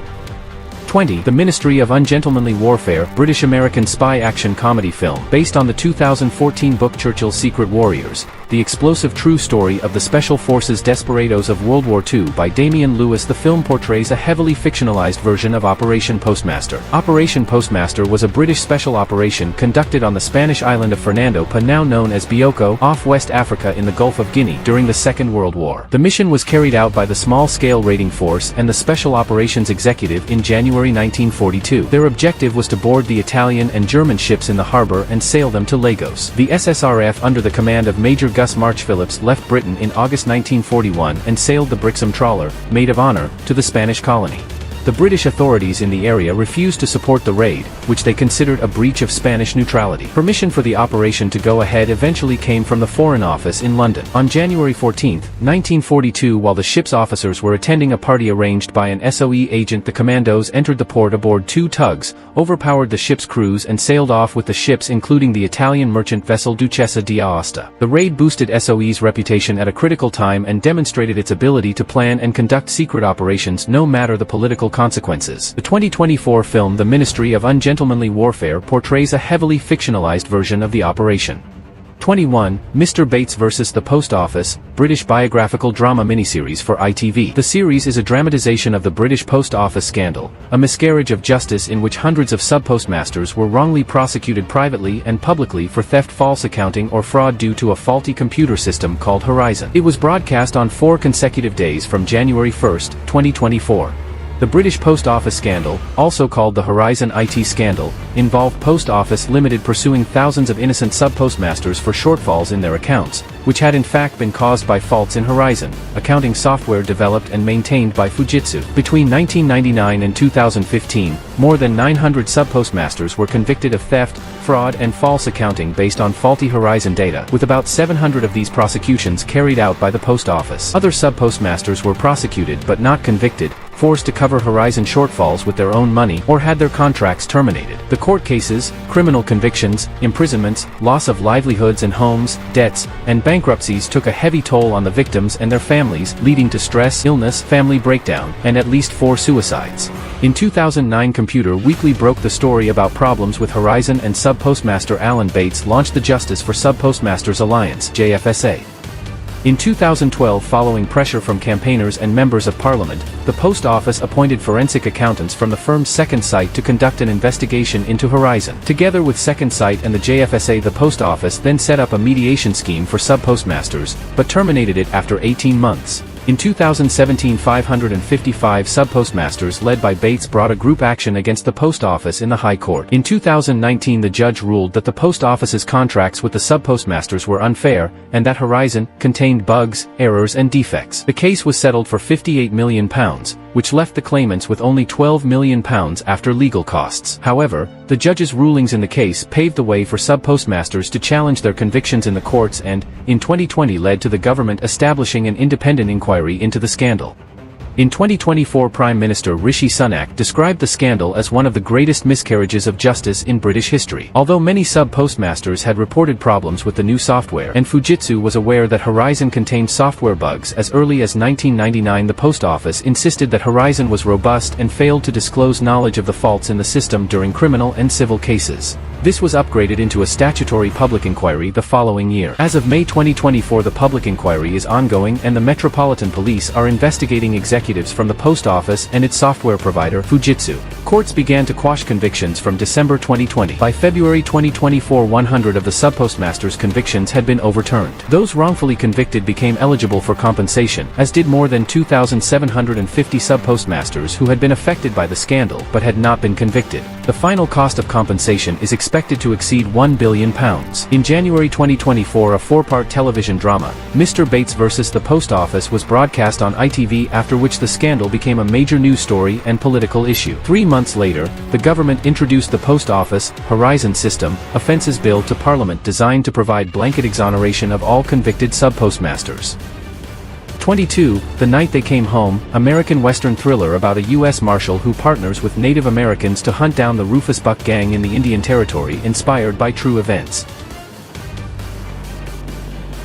20. The Ministry of Ungentlemanly Warfare, British-American spy action comedy film, based on the 2014 book Churchill's Secret Warriors, the explosive true story of the Special Forces desperados of World War II by Damian Lewis. The film portrays a heavily fictionalized version of Operation Postmaster. Operation Postmaster was a British special operation conducted on the Spanish island of Fernando Pa, now known as Bioko, off West Africa in the Gulf of Guinea, during the Second World War. The mission was carried out by the Small-Scale Raiding Force and the Special Operations Executive in January 1942. Their objective was to board the Italian and German ships in the harbor and sail them to Lagos. The SSRF under the command of Major Gus March Phillips left Britain in August 1941 and sailed the Brixham trawler, Maid of Honor, to the Spanish colony. The British authorities in the area refused to support the raid, which they considered a breach of Spanish neutrality. Permission for the operation to go ahead eventually came from the Foreign Office in London. On January 14, 1942, while the ship's officers were attending a party arranged by an SOE agent, the commandos entered the port aboard two tugs, overpowered the ship's crews and sailed off with the ships, including the Italian merchant vessel Duchessa di Aosta. The raid boosted SOE's reputation at a critical time and demonstrated its ability to plan and conduct secret operations no matter the political consequences. The 2024 film The Ministry of Ungentlemanly Warfare portrays a heavily fictionalized version of the operation. 21. Mr. Bates vs. the Post Office, British biographical drama miniseries for ITV. The series is a dramatization of the British Post Office scandal, a miscarriage of justice in which hundreds of sub-postmasters were wrongly prosecuted privately and publicly for theft, false accounting or fraud due to a faulty computer system called Horizon. It was broadcast on 4 consecutive days from January 1, 2024. The British Post Office scandal, also called the Horizon IT scandal, involved Post Office Limited pursuing thousands of innocent sub-postmasters for shortfalls in their accounts, which had in fact been caused by faults in Horizon, accounting software developed and maintained by Fujitsu. Between 1999 and 2015, more than 900 sub-postmasters were convicted of theft, fraud and false accounting based on faulty Horizon data, with about 700 of these prosecutions carried out by the Post Office. Other sub-postmasters were prosecuted but not convicted, forced to cover Horizon shortfalls with their own money, or had their contracts terminated. The court cases, criminal convictions, imprisonments, loss of livelihoods and homes, debts, and bankruptcies took a heavy toll on the victims and their families, leading to stress, illness, family breakdown, and at least 4 suicides. In 2009, Computer Weekly broke the story about problems with Horizon, and sub-postmaster Alan Bates launched the Justice for Sub-Postmasters Alliance (JFSA). In 2012, following pressure from campaigners and members of parliament, the Post Office appointed forensic accountants from the firm Second Sight to conduct an investigation into Horizon. Together with Second Sight and the JFSA, the Post Office then set up a mediation scheme for sub-postmasters, but terminated it after 18 months. In 2017, 555 sub-postmasters led by Bates brought a group action against the Post Office in the High Court. In 2019, the judge ruled that the Post Office's contracts with the sub-postmasters were unfair, and that Horizon contained bugs, errors and defects. The case was settled for £58 million, which left the claimants with only £12 million after legal costs. However, the judge's rulings in the case paved the way for sub-postmasters to challenge their convictions in the courts and, in 2020, led to the government establishing an independent inquiry into the scandal. In 2024, Prime Minister Rishi Sunak described the scandal as one of the greatest miscarriages of justice in British history. Although many sub-postmasters had reported problems with the new software, and Fujitsu was aware that Horizon contained software bugs as early as 1999, the Post Office insisted that Horizon was robust and failed to disclose knowledge of the faults in the system during criminal and civil cases. This was upgraded into a statutory public inquiry the following year. As of May 2024, the public inquiry is ongoing and the Metropolitan Police are investigating executives from the Post Office and its software provider, Fujitsu. Courts began to quash convictions from December 2020. By February 2024, 100 of the sub-postmasters' convictions had been overturned. Those wrongfully convicted became eligible for compensation, as did more than 2,750 sub-postmasters who had been affected by the scandal but had not been convicted. The final cost of compensation is expected expected to exceed £1 billion. In January 2024, a 4-part television drama, Mr. Bates vs. the Post Office, was broadcast on ITV, after which the scandal became a major news story and political issue. 3 months later, the government introduced the Post Office Horizon System Offences Bill to Parliament, designed to provide blanket exoneration of all convicted sub-postmasters. 22. The Night They Came Home, American Western thriller about a U.S. Marshal who partners with Native Americans to hunt down the Rufus Buck Gang in the Indian Territory, inspired by true events.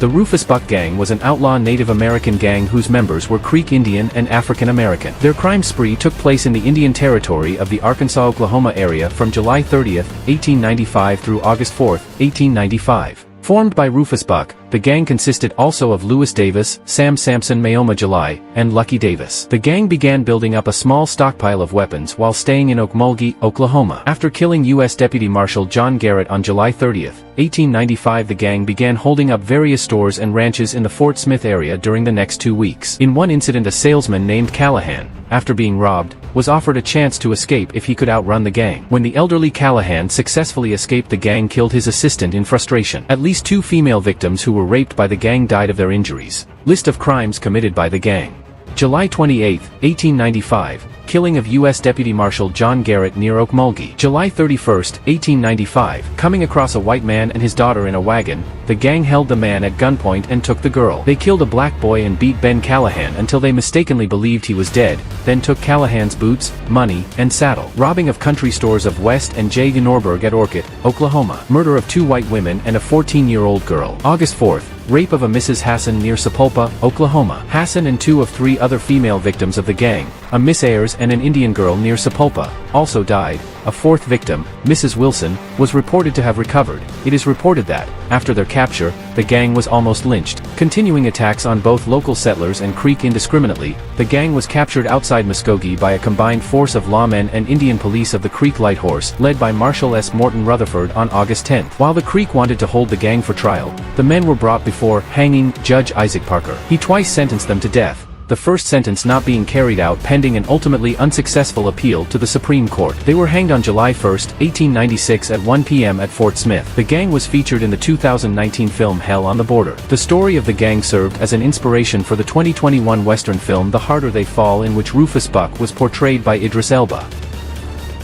The Rufus Buck Gang was an outlaw Native American gang whose members were Creek Indian and African American. Their crime spree took place in the Indian Territory of the Arkansas-Oklahoma area from July 30, 1895 through August 4, 1895. Formed by Rufus Buck, the gang consisted also of Lewis Davis, Sam Sampson Mayoma July, and Lucky Davis. The gang began building up a small stockpile of weapons while staying in Okmulgee, Oklahoma. After killing U.S. Deputy Marshal John Garrett on July 30, 1895, the gang began holding up various stores and ranches in the Fort Smith area during the next 2 weeks. In one incident, a salesman named Callahan, after being robbed, was offered a chance to escape if he could outrun the gang. When the elderly Callahan successfully escaped, the gang killed his assistant in frustration. At least 2 female victims who were raped by the gang died of their injuries. List of crimes committed by the gang. July 28, 1895, killing of U.S. Deputy Marshal John Garrett near Okmulgee. July 31, 1895, coming across a white man and his daughter in a wagon, the gang held the man at gunpoint and took the girl. They killed a black boy and beat Ben Callahan until they mistakenly believed he was dead, then took Callahan's boots, money, and saddle. Robbing of country stores of West and J. Norberg at Orchid, Oklahoma. Murder of 2 white women and a 14-year-old girl. August 4, rape of a Mrs. Hassan near Sapulpa, Oklahoma. Hassan and 2 of 3 other female victims of the gang, a Miss Ayers and an Indian girl near Sapulpa, also died. A 4th victim, Mrs. Wilson, was reported to have recovered. It is reported that, after their capture, the gang was almost lynched. Continuing attacks on both local settlers and Creek indiscriminately, the gang was captured outside Muskogee by a combined force of lawmen and Indian police of the Creek Light Horse, led by Marshal S. Morton Rutherford on August 10. While the Creek wanted to hold the gang for trial, the men were brought before hanging Judge Isaac Parker. He twice sentenced them to death, the first sentence not being carried out pending an ultimately unsuccessful appeal to the Supreme Court. They were hanged on July 1, 1896 at 1 p.m. at Fort Smith. The gang was featured in the 2019 film Hell on the Border. The story of the gang served as an inspiration for the 2021 Western film The Harder They Fall, in which Rufus Buck was portrayed by Idris Elba.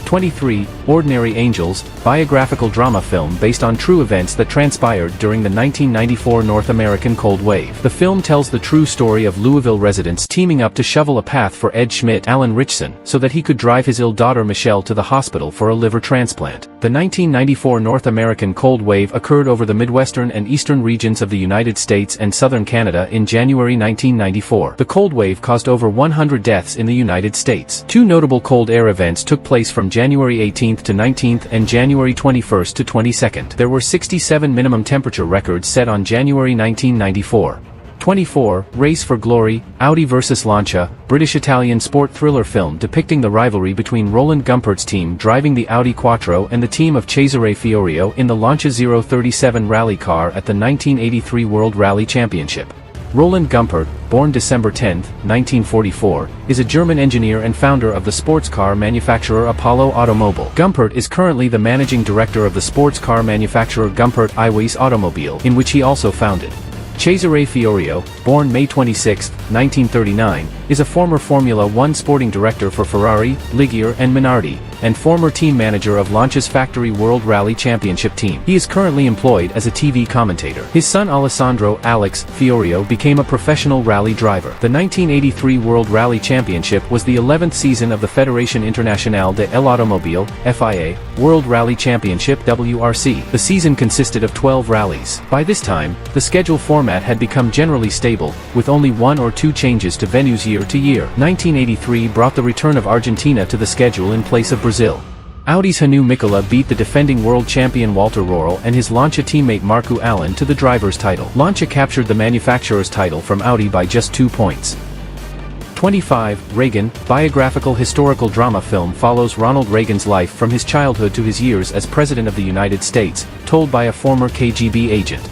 23. Ordinary Angels, biographical drama film based on true events that transpired during the 1994 North American Cold Wave. The film tells the true story of Louisville residents teaming up to shovel a path for Ed Schmidt, Alan Richson, so that he could drive his ill daughter Michelle to the hospital for a liver transplant. The 1994 North American Cold Wave occurred over the Midwestern and Eastern regions of the United States and southern Canada in January 1994. The cold wave caused over 100 deaths in the United States. 2 notable cold air events took place from January 18th to 19th and January 21st to 22nd. There were 67 minimum temperature records set on January 1994. 24. Race for Glory, Audi vs. Lancia, British-Italian sport thriller film depicting the rivalry between Roland Gumpert's team driving the Audi Quattro and the team of Cesare Fiorio in the Lancia 037 rally car at the 1983 World Rally Championship. Roland Gumpert, born December 10, 1944, is a German engineer and founder of the sports car manufacturer Apollo Automobile. Gumpert is currently the managing director of the sports car manufacturer Gumpert Iwais Automobile, in which he also founded. Cesare Fiorio, born May 26, 1939, is a former Formula One sporting director for Ferrari, Ligier and Minardi, and former team manager of Lancia's Factory World Rally Championship team. He is currently employed as a TV commentator. His son Alessandro Alex Fiorio became a professional rally driver. The 1983 World Rally Championship was the 11th season of the Fédération Internationale de l'Automobile (FIA) World Rally Championship (WRC). The season consisted of 12 rallies. By this time, the schedule format had become generally stable, with only 1 or 2 changes to venues year to year. 1983 brought the return of Argentina to the schedule in place of Brazil. Audi's Hannu Mikkola beat the defending world champion Walter Röhrl and his Lancia teammate Markku Alén to the driver's title. Lancia captured the manufacturer's title from Audi by just 2 points. 25. Reagan, biographical historical drama film follows Ronald Reagan's life from his childhood to his years as President of the United States, told by a former KGB agent.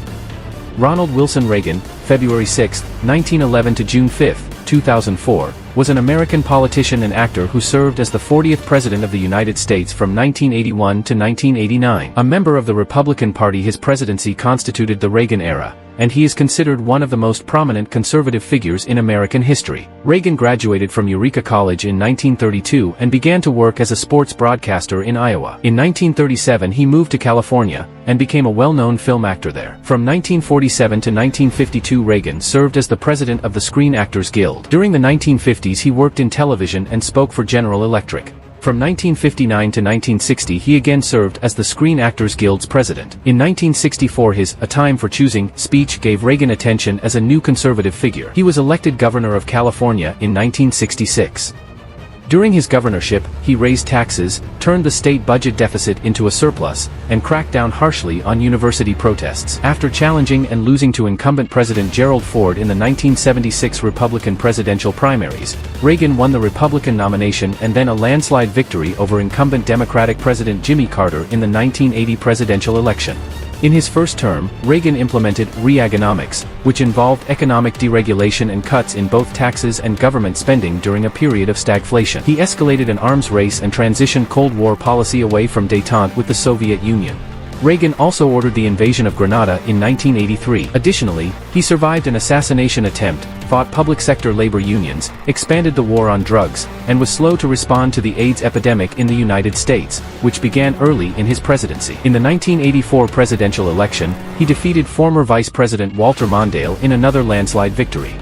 Ronald Wilson Reagan, February 6, 1911 to June 5, 2004, was an American politician and actor who served as the 40th President of the United States from 1981 to 1989. A member of the Republican Party, his presidency constituted the Reagan era, and he is considered one of the most prominent conservative figures in American history. Reagan graduated from Eureka College in 1932 and began to work as a sports broadcaster in Iowa. In 1937 he moved to California, and became a well-known film actor there. From 1947 to 1952 Reagan served as the president of the Screen Actors Guild. During the 1950s he worked in television and spoke for General Electric. From 1959 to 1960 he again served as the Screen Actors Guild's president. In 1964 his "A Time for Choosing" speech gave Reagan attention as a new conservative figure. He was elected governor of California in 1966. During his governorship, he raised taxes, turned the state budget deficit into a surplus, and cracked down harshly on university protests. After challenging and losing to incumbent President Gerald Ford in the 1976 Republican presidential primaries, Reagan won the Republican nomination and then a landslide victory over incumbent Democratic President Jimmy Carter in the 1980 presidential election. In his first term, Reagan implemented Reaganomics, which involved economic deregulation and cuts in both taxes and government spending during a period of stagflation. He escalated an arms race and transitioned Cold War policy away from détente with the Soviet Union. Reagan also ordered the invasion of Grenada in 1983. Additionally, he survived an assassination attempt, fought public sector labor unions, expanded the war on drugs, and was slow to respond to the AIDS epidemic in the United States, which began early in his presidency. In the 1984 presidential election, he defeated former Vice President Walter Mondale in another landslide victory.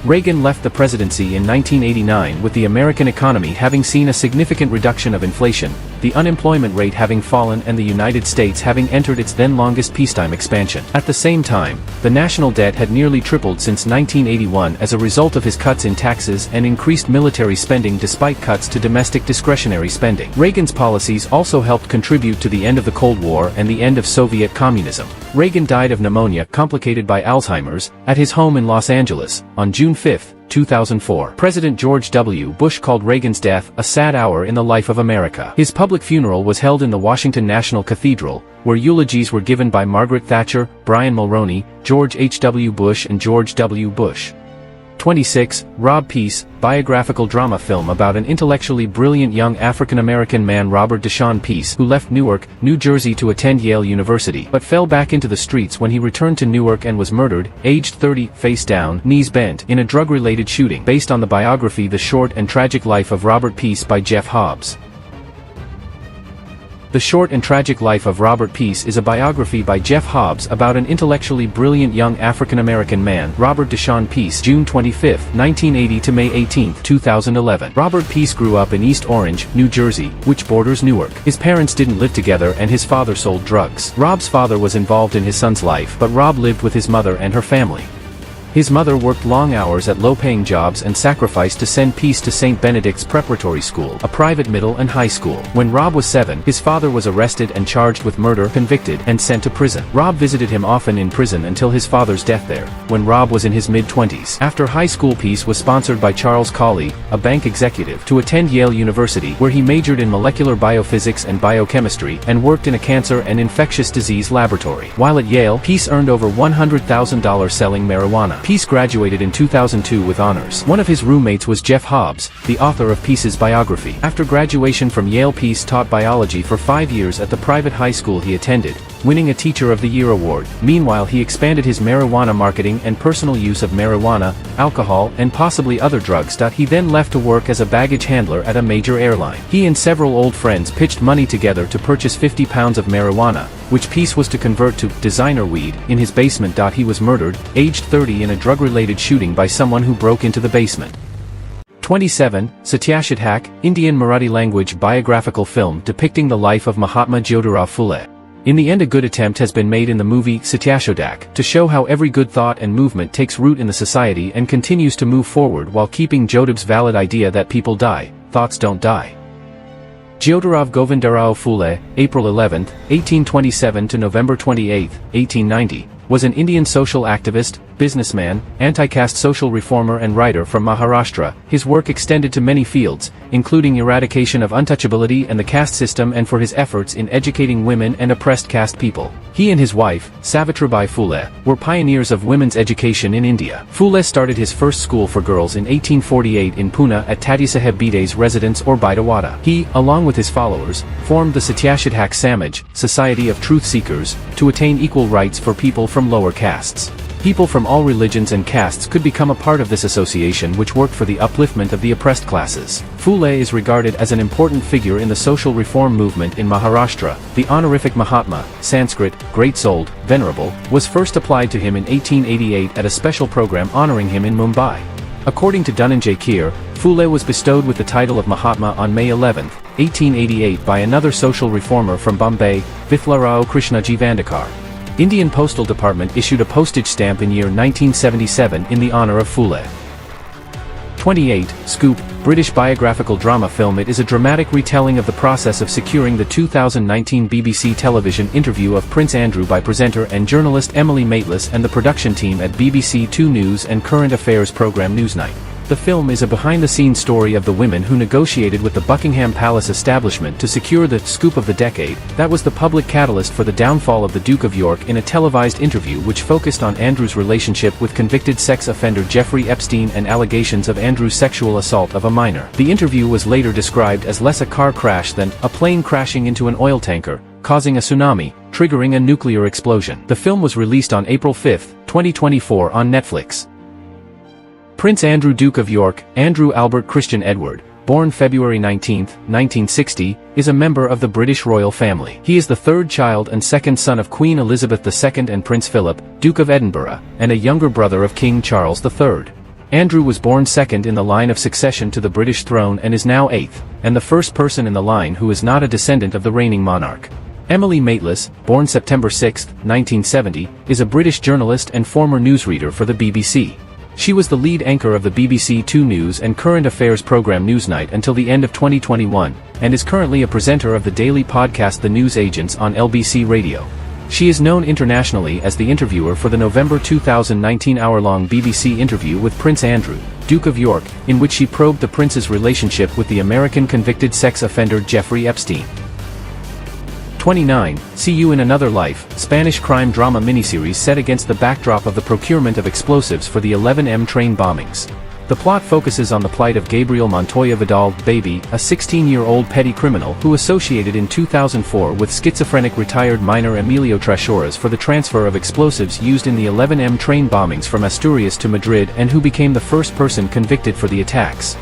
Reagan left the presidency in 1989 with the American economy having seen a significant reduction of inflation, the unemployment rate having fallen and the United States having entered its then longest peacetime expansion. At the same time, the national debt had nearly tripled since 1981 as a result of his cuts in taxes and increased military spending despite cuts to domestic discretionary spending. Reagan's policies also helped contribute to the end of the Cold War and the end of Soviet communism. Reagan died of pneumonia complicated by Alzheimer's at his home in Los Angeles on June 5, 2004. President George W. Bush called Reagan's death a sad hour in the life of America. His public funeral was held in the Washington National Cathedral, where eulogies were given by Margaret Thatcher, Brian Mulroney, George H. W. Bush and George W. Bush. 26. Rob Peace, biographical drama film about an intellectually brilliant young African-American man Robert Deshaun Peace who left Newark, New Jersey to attend Yale University but fell back into the streets when he returned to Newark and was murdered, aged 30, face down, knees bent, in a drug-related shooting based on the biography The Short and Tragic Life of Robert Peace by Jeff Hobbs. The Short and Tragic Life of Robert Peace is a biography by Jeff Hobbs about an intellectually brilliant young African-American man, Robert Deshaun Peace, June 25, 1980 to May 18, 2011. Robert Peace grew up in East Orange, New Jersey, which borders Newark. His parents didn't live together and his father sold drugs. Rob's father was involved in his son's life, but Rob lived with his mother and her family. His mother worked long hours at low-paying jobs and sacrificed to send Peace to St. Benedict's Preparatory School, a private middle and high school. When Rob was 7, his father was arrested and charged with murder, convicted, and sent to prison. Rob visited him often in prison until his father's death there, when Rob was in his mid-20s. After high school, Peace was sponsored by Charles Colley, a bank executive, to attend Yale University, where he majored in molecular biophysics and biochemistry, and worked in a cancer and infectious disease laboratory. While at Yale, Peace earned over $100,000 selling marijuana. Peace graduated in 2002 with honors. One of his roommates was Jeff Hobbs, the author of Peace's biography. After graduation from Yale, Peace taught biology for 5 years at the private high school he attended, winning a Teacher of the Year award. Meanwhile, he expanded his marijuana marketing and personal use of marijuana, alcohol, and possibly other drugs. He then left to work as a baggage handler at a major airline. He and several old friends pitched money together to purchase 50 pounds of marijuana, which Peace was to convert to designer weed, in his basement. He was murdered, aged 30, in a drug-related shooting by someone who broke into the basement. 27. Satyashodhak, Indian Marathi language biographical film depicting the life of Mahatma Jyotirao Phule. In the end, a good attempt has been made in the movie Satyashodhak to show how every good thought and movement takes root in the society and continues to move forward while keeping Jyotir's valid idea that people die, thoughts don't die. Jyotirao Govindarao Phule, April 11, 1827 to November 28, 1890, was an Indian social activist, businessman, anti-caste social reformer and writer from Maharashtra. His work extended to many fields, including eradication of untouchability and the caste system, and for his efforts in educating women and oppressed caste people. He and his wife, Savitribai Phule, were pioneers of women's education in India. Phule started his first school for girls in 1848 in Pune at Tattisaheb Bidet's residence or Baidawada. He, along with his followers, formed the Satyashodhak Samaj, Society of Truth Seekers, to attain equal rights for people from lower castes. People from all religions and castes could become a part of this association, which worked for the upliftment of the oppressed classes. Phule is regarded as an important figure in the social reform movement in Maharashtra. The honorific Mahatma, Sanskrit, Great Souled, Venerable, was first applied to him in 1888 at a special program honoring him in Mumbai. According to Dhananjay Keir, Phule was bestowed with the title of Mahatma on May 11, 1888 by another social reformer from Bombay, Vithalarao Krishnaji Vandekar. Indian Postal Department issued a postage stamp in year 1977 in the honor of Phule. 28. Scoop, British biographical drama film. It is a dramatic retelling of the process of securing the 2019 BBC television interview of Prince Andrew by presenter and journalist Emily Maitlis and the production team at BBC Two News and current affairs programme Newsnight. The film is a behind-the-scenes story of the women who negotiated with the Buckingham Palace establishment to secure the scoop of the decade that was the public catalyst for the downfall of the Duke of York, in a televised interview which focused on Andrew's relationship with convicted sex offender Jeffrey Epstein and allegations of Andrew's sexual assault of a minor. The interview was later described as less a car crash than a plane crashing into an oil tanker, causing a tsunami, triggering a nuclear explosion. The film was released on April 5, 2024 on Netflix. Prince Andrew, Duke of York, Andrew Albert Christian Edward, born February 19, 1960, is a member of the British royal family. He is the third child and second son of Queen Elizabeth II and Prince Philip, Duke of Edinburgh, and a younger brother of King Charles III. Andrew was born second in the line of succession to the British throne and is now eighth, and the first person in the line who is not a descendant of the reigning monarch. Emily Maitlis, born September 6, 1970, is a British journalist and former newsreader for the BBC. She was the lead anchor of the BBC Two News and current affairs programme Newsnight until the end of 2021, and is currently a presenter of the daily podcast The News Agents on LBC Radio. She is known internationally as the interviewer for the November 2019 hour-long BBC interview with Prince Andrew, Duke of York, in which she probed the prince's relationship with the American convicted sex offender Jeffrey Epstein. 29. See You in Another Life, Spanish crime drama miniseries set against the backdrop of the procurement of explosives for the 11M train bombings. The plot focuses on the plight of Gabriel Montoya Vidal, Baby, a 16-year-old petty criminal who associated in 2004 with schizophrenic retired miner Emilio Trashoras for the transfer of explosives used in the 11M train bombings from Asturias to Madrid, and who became the first person convicted for the attacks.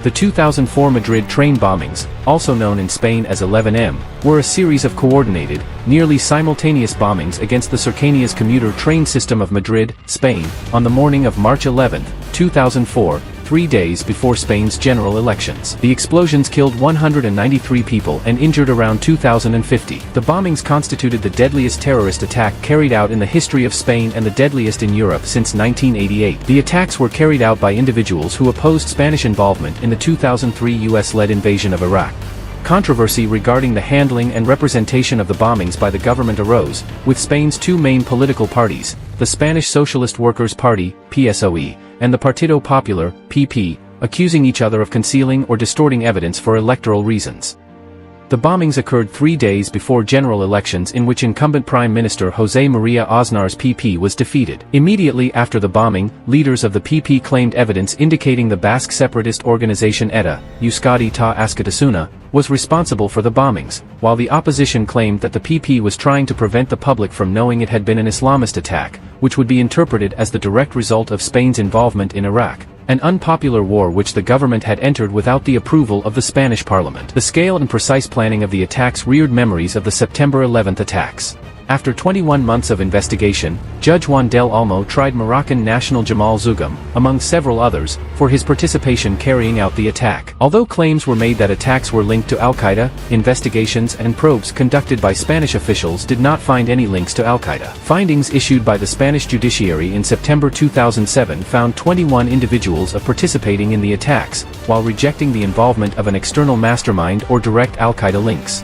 The 2004 Madrid train bombings, also known in Spain as 11M, were a series of coordinated, nearly simultaneous bombings against the Cercanías commuter train system of Madrid, Spain, on the morning of March 11, 2004, 3 days before Spain's general elections. The explosions killed 193 people and injured around 2,050. The bombings constituted the deadliest terrorist attack carried out in the history of Spain and the deadliest in Europe since 1988. The attacks were carried out by individuals who opposed Spanish involvement in the 2003 US-led invasion of Iraq. Controversy regarding the handling and representation of the bombings by the government arose, with Spain's two main political parties, the Spanish Socialist Workers' Party, PSOE, and the Partido Popular, PP, accusing each other of concealing or distorting evidence for electoral reasons. The bombings occurred 3 days before general elections in which incumbent Prime Minister José María Aznar's PP was defeated. Immediately after the bombing, leaders of the PP claimed evidence indicating the Basque separatist organization ETA, Euskadi Ta Askatasuna, was responsible for the bombings, while the opposition claimed that the PP was trying to prevent the public from knowing it had been an Islamist attack, which would be interpreted as the direct result of Spain's involvement in Iraq, an unpopular war which the government had entered without the approval of the Spanish parliament. The scale and precise planning of the attacks reared memories of the September 11 attacks. After 21 months of investigation, Judge Juan del Olmo tried Moroccan national Jamal Zougam, among several others, for his participation carrying out the attack. Although claims were made that attacks were linked to Al-Qaeda, investigations and probes conducted by Spanish officials did not find any links to Al-Qaeda. Findings issued by the Spanish judiciary in September 2007 found 21 individuals of participating in the attacks, while rejecting the involvement of an external mastermind or direct Al-Qaeda links.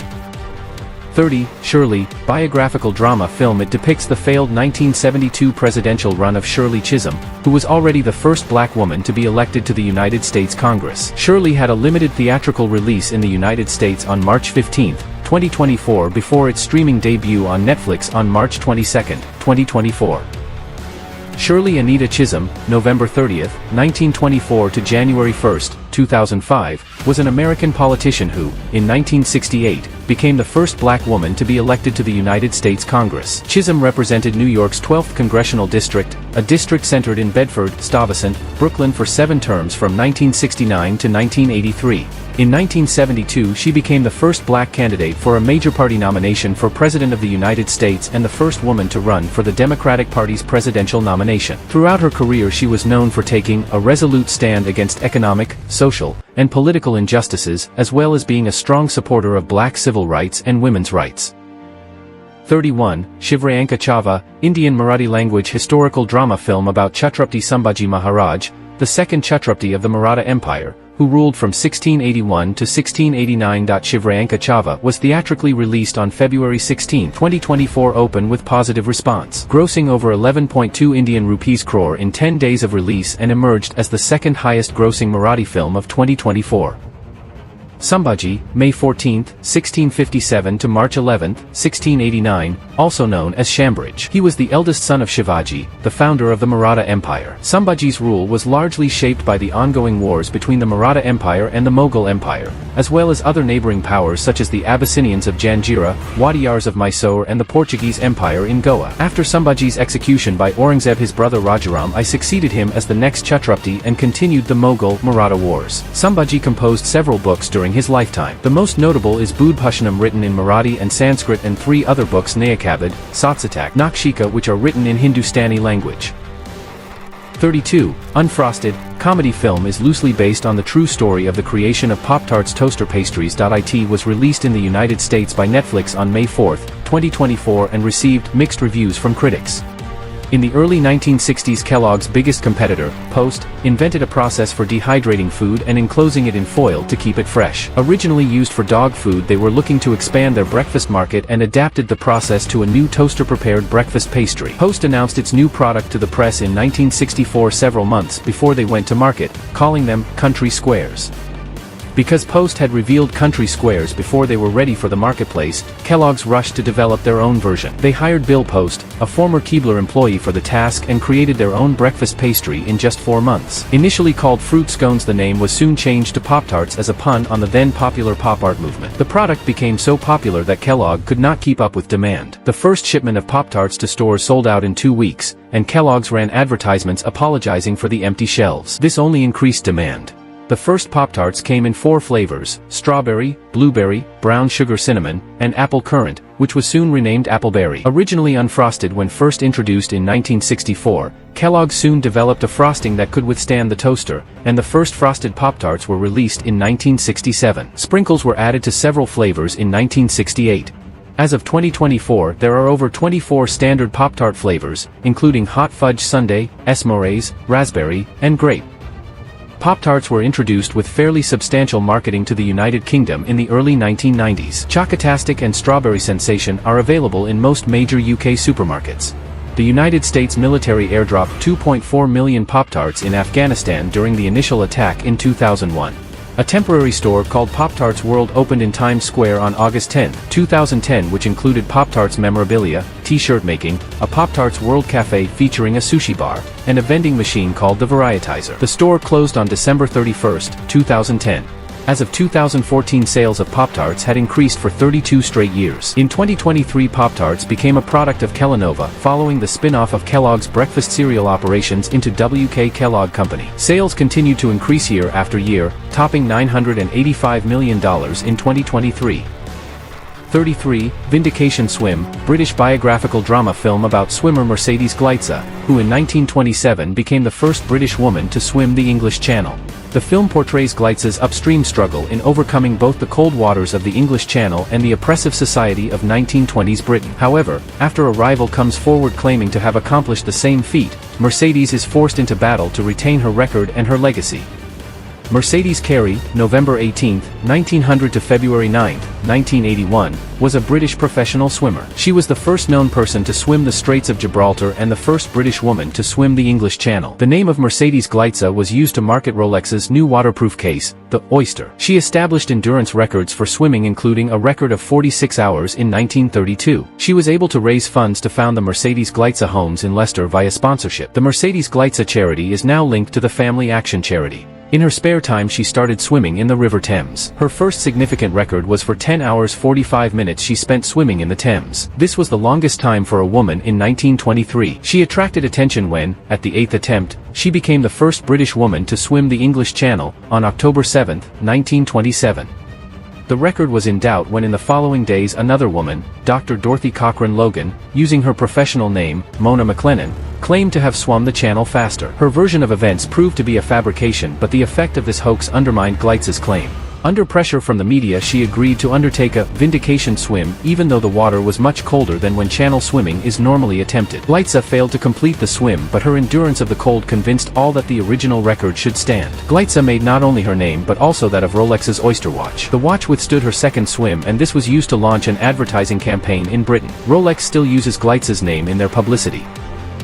30. Shirley, biographical drama film. It depicts the failed 1972 presidential run of Shirley Chisholm, who was already the first black woman to be elected to the United States Congress. Shirley had a limited theatrical release in the United States on March 15, 2024 before its streaming debut on Netflix on March 22, 2024. Shirley Anita Chisholm, November 30, 1924 to January 1, 2005, was an American politician who, in 1968, became the first black woman to be elected to the United States Congress. Chisholm represented New York's 12th Congressional District, a district centered in Bedford, Stuyvesant, Brooklyn for 7 terms from 1969 to 1983. In 1972 she became the first black candidate for a major party nomination for President of the United States and the first woman to run for the Democratic Party's presidential nomination. Throughout her career she was known for taking a resolute stand against economic, social, and political injustices, as well as being a strong supporter of black civil rights and women's rights. 31. Shivrayancha Chhava, Indian Marathi language historical drama film about Chhatrapati Sambhaji Maharaj, the second Chhatrapati of the Maratha Empire, who ruled from 1681 to 1689. Shivrayancha Chhava was theatrically released on February 16, 2024 open with positive response, grossing over 11.2 Indian rupees crore in 10 days of release and emerged as the second highest grossing Marathi film of 2024. Sambhaji, May 14, 1657 to March 11, 1689, also known as Shambhaj. He was the eldest son of Shivaji, the founder of the Maratha Empire. Sambhaji's rule was largely shaped by the ongoing wars between the Maratha Empire and the Mughal Empire, as well as other neighboring powers such as the Abyssinians of Janjira, Wadiyars of Mysore and the Portuguese Empire in Goa. After Sambhaji's execution by Aurangzeb, his brother Rajaram I succeeded him as the next Chhatrapati and continued the Mughal-Maratha wars. Sambhaji composed several books during his lifetime. The most notable is Budbhushanam, written in Marathi and Sanskrit, and 3 other books, Nayakabad, Satsatak, Nakshika, which are written in Hindustani language. 32. Unfrosted, comedy film is loosely based on the true story of the creation of Pop-Tarts toaster pastries. It was released in the United States by Netflix on May 4, 2024 and received mixed reviews from critics. In the early 1960s, Kellogg's biggest competitor, Post, invented a process for dehydrating food and enclosing it in foil to keep it fresh. Originally used for dog food, they were looking to expand their breakfast market and adapted the process to a new toaster-prepared breakfast pastry. Post announced its new product to the press in 1964, several months before they went to market, calling them Country Squares. Because Post had revealed Country Squares before they were ready for the marketplace, Kellogg's rushed to develop their own version. They hired Bill Post, a former Keebler employee, for the task and created their own breakfast pastry in just 4 months. Initially called Fruit Scones, the name was soon changed to Pop-Tarts as a pun on the then popular pop art movement. The product became so popular that Kellogg could not keep up with demand. The first shipment of Pop-Tarts to stores sold out in 2 weeks, and Kellogg's ran advertisements apologizing for the empty shelves. This only increased demand. The first Pop-Tarts came in 4 flavors: strawberry, blueberry, brown sugar cinnamon, and apple currant, which was soon renamed Appleberry. Originally unfrosted when first introduced in 1964, Kellogg soon developed a frosting that could withstand the toaster, and the first frosted Pop-Tarts were released in 1967. Sprinkles were added to several flavors in 1968. As of 2024, there are over 24 standard Pop-Tart flavors, including hot fudge sundae, esmoraise, raspberry, and grape. Pop-Tarts were introduced with fairly substantial marketing to the United Kingdom in the early 1990s. Chocotastic and Strawberry Sensation are available in most major UK supermarkets. The United States military airdropped 2.4 million Pop-Tarts in Afghanistan during the initial attack in 2001. A temporary store called Pop-Tarts World opened in Times Square on August 10, 2010, which included Pop-Tarts memorabilia, t-shirt making, a Pop-Tarts World cafe featuring a sushi bar, and a vending machine called the Varietizer. The store closed on December 31, 2010. As of 2014, sales of Pop-Tarts had increased for 32 straight years. In 2023, Pop-Tarts became a product of Kellanova following the spin-off of Kellogg's breakfast cereal operations into WK Kellogg Company. Sales continued to increase year after year, topping $985 million in 2023. 33. Vindication Swim, British biographical drama film about swimmer Mercedes Gleitze, who in 1927 became the first British woman to swim the English Channel. The film portrays Gleitze's upstream struggle in overcoming both the cold waters of the English Channel and the oppressive society of 1920s Britain. However, after a rival comes forward claiming to have accomplished the same feat, Mercedes is forced into battle to retain her record and her legacy. Mercedes Carey, November 18, 1900 to February 9, 1981, was a British professional swimmer. She was the first known person to swim the Straits of Gibraltar and the first British woman to swim the English Channel. The name of Mercedes Gleitze was used to market Rolex's new waterproof case, the Oyster. She established endurance records for swimming, including a record of 46 hours in 1932. She was able to raise funds to found the Mercedes Gleitze homes in Leicester via sponsorship. The Mercedes Gleitze charity is now linked to the Family Action Charity. In her spare time she started swimming in the River Thames. Her first significant record was for 10 hours 45 minutes she spent swimming in the Thames. This was the longest time for a woman in 1923. She attracted attention when, at the 8th attempt, she became the first British woman to swim the English Channel, on October 7, 1927. The record was in doubt when in the following days another woman, Dr. Dorothy Cochrane Logan, using her professional name, Mona McLennan, claimed to have swum the channel faster. Her version of events proved to be a fabrication, but the effect of this hoax undermined Gleitze's claim. Under pressure from the media she agreed to undertake a Vindication Swim even though the water was much colder than when channel swimming is normally attempted. Gleitze failed to complete the swim, but her endurance of the cold convinced all that the original record should stand. Gleitze made not only her name but also that of Rolex's Oyster watch. The watch withstood her second swim, and this was used to launch an advertising campaign in Britain. Rolex still uses Gleitze's name in their publicity.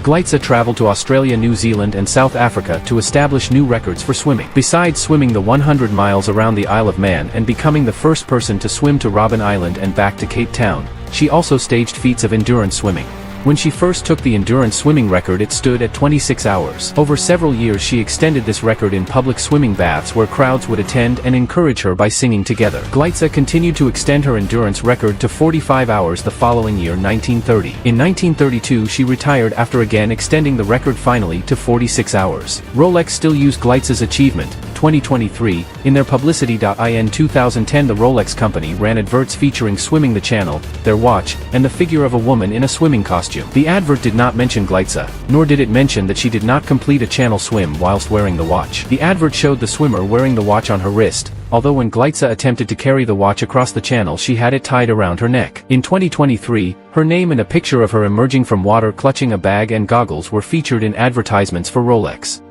Gleitze traveled to Australia, New Zealand and South Africa to establish new records for swimming. Besides swimming the 100 miles around the Isle of Man and becoming the first person to swim to Robben Island and back to Cape Town, she also staged feats of endurance swimming. When she first took the endurance swimming record it stood at 26 hours. Over several years she extended this record in public swimming baths where crowds would attend and encourage her by singing together. Gleitze continued to extend her endurance record to 45 hours the following year, 1930. In 1932 she retired after again extending the record finally to 46 hours. Rolex still used Gleitze's achievement, 2023, in their publicity. In 2010 the Rolex company ran adverts featuring swimming the channel, their watch, and the figure of a woman in a swimming costume. The advert did not mention Gleitze, nor did it mention that she did not complete a channel swim whilst wearing the watch. The advert showed the swimmer wearing the watch on her wrist, although when Gleitze attempted to carry the watch across the channel she had it tied around her neck. In 2023, her name and a picture of her emerging from water clutching a bag and goggles were featured in advertisements for Rolex.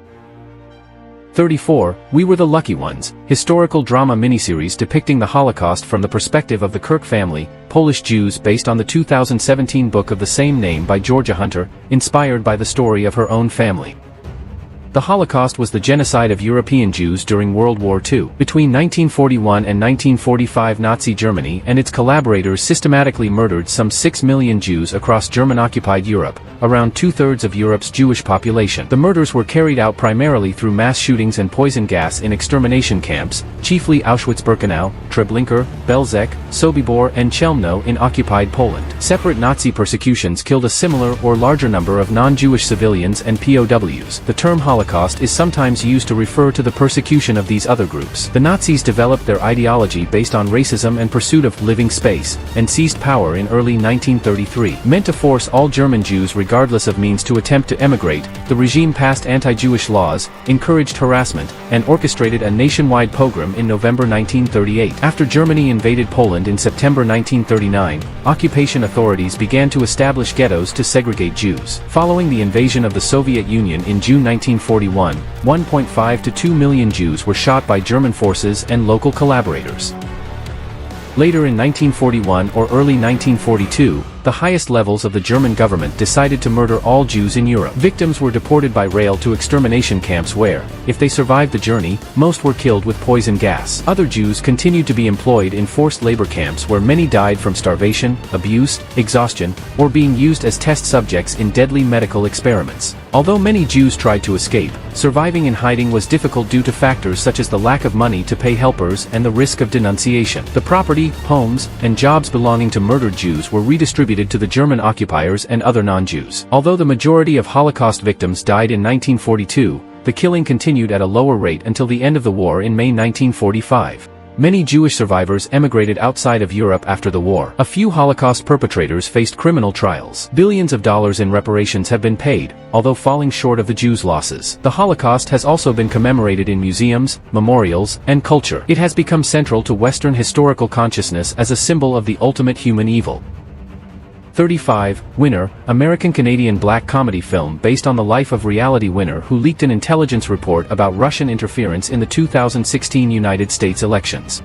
34, We Were the Lucky Ones, historical drama miniseries depicting the Holocaust from the perspective of the Kirk family, Polish Jews, based on the 2017 book of the same name by Georgia Hunter, inspired by the story of her own family. The Holocaust was the genocide of European Jews during World War II. Between 1941 and 1945 Nazi Germany and its collaborators systematically murdered some 6 million Jews across German-occupied Europe, around two-thirds of Europe's Jewish population. The murders were carried out primarily through mass shootings and poison gas in extermination camps, chiefly Auschwitz-Birkenau, Treblinka, Belzec, Sobibor and Chelmno in occupied Poland. Separate Nazi persecutions killed a similar or larger number of non-Jewish civilians and POWs. The term Holocaust is sometimes used to refer to the persecution of these other groups. The Nazis developed their ideology based on racism and pursuit of living space, and seized power in early 1933. Meant to force all German Jews regardless of means to attempt to emigrate, the regime passed anti-Jewish laws, encouraged harassment, and orchestrated a nationwide pogrom in November 1938. After Germany invaded Poland in September 1939, occupation authorities began to establish ghettos to segregate Jews. Following the invasion of the Soviet Union in June 1941, 1.5 to 2 million Jews were shot by German forces and local collaborators. Later in 1941 or early 1942, the highest levels of the German government decided to murder all Jews in Europe. Victims were deported by rail to extermination camps where, if they survived the journey, most were killed with poison gas. Other Jews continued to be employed in forced labor camps where many died from starvation, abuse, exhaustion, or being used as test subjects in deadly medical experiments. Although many Jews tried to escape, surviving in hiding was difficult due to factors such as the lack of money to pay helpers and the risk of denunciation. The property, homes, and jobs belonging to murdered Jews were redistributed to the German occupiers and other non-Jews. Although the majority of Holocaust victims died in 1942, the killing continued at a lower rate until the end of the war in May 1945. Many Jewish survivors emigrated outside of Europe after the war. A few Holocaust perpetrators faced criminal trials. Billions of dollars in reparations have been paid, although falling short of the Jews' losses. The Holocaust has also been commemorated in museums, memorials, and culture. It has become central to Western historical consciousness as a symbol of the ultimate human evil. 35. Winner, American-Canadian black comedy film based on the life of reality winner who leaked an intelligence report about Russian interference in the 2016 United States elections.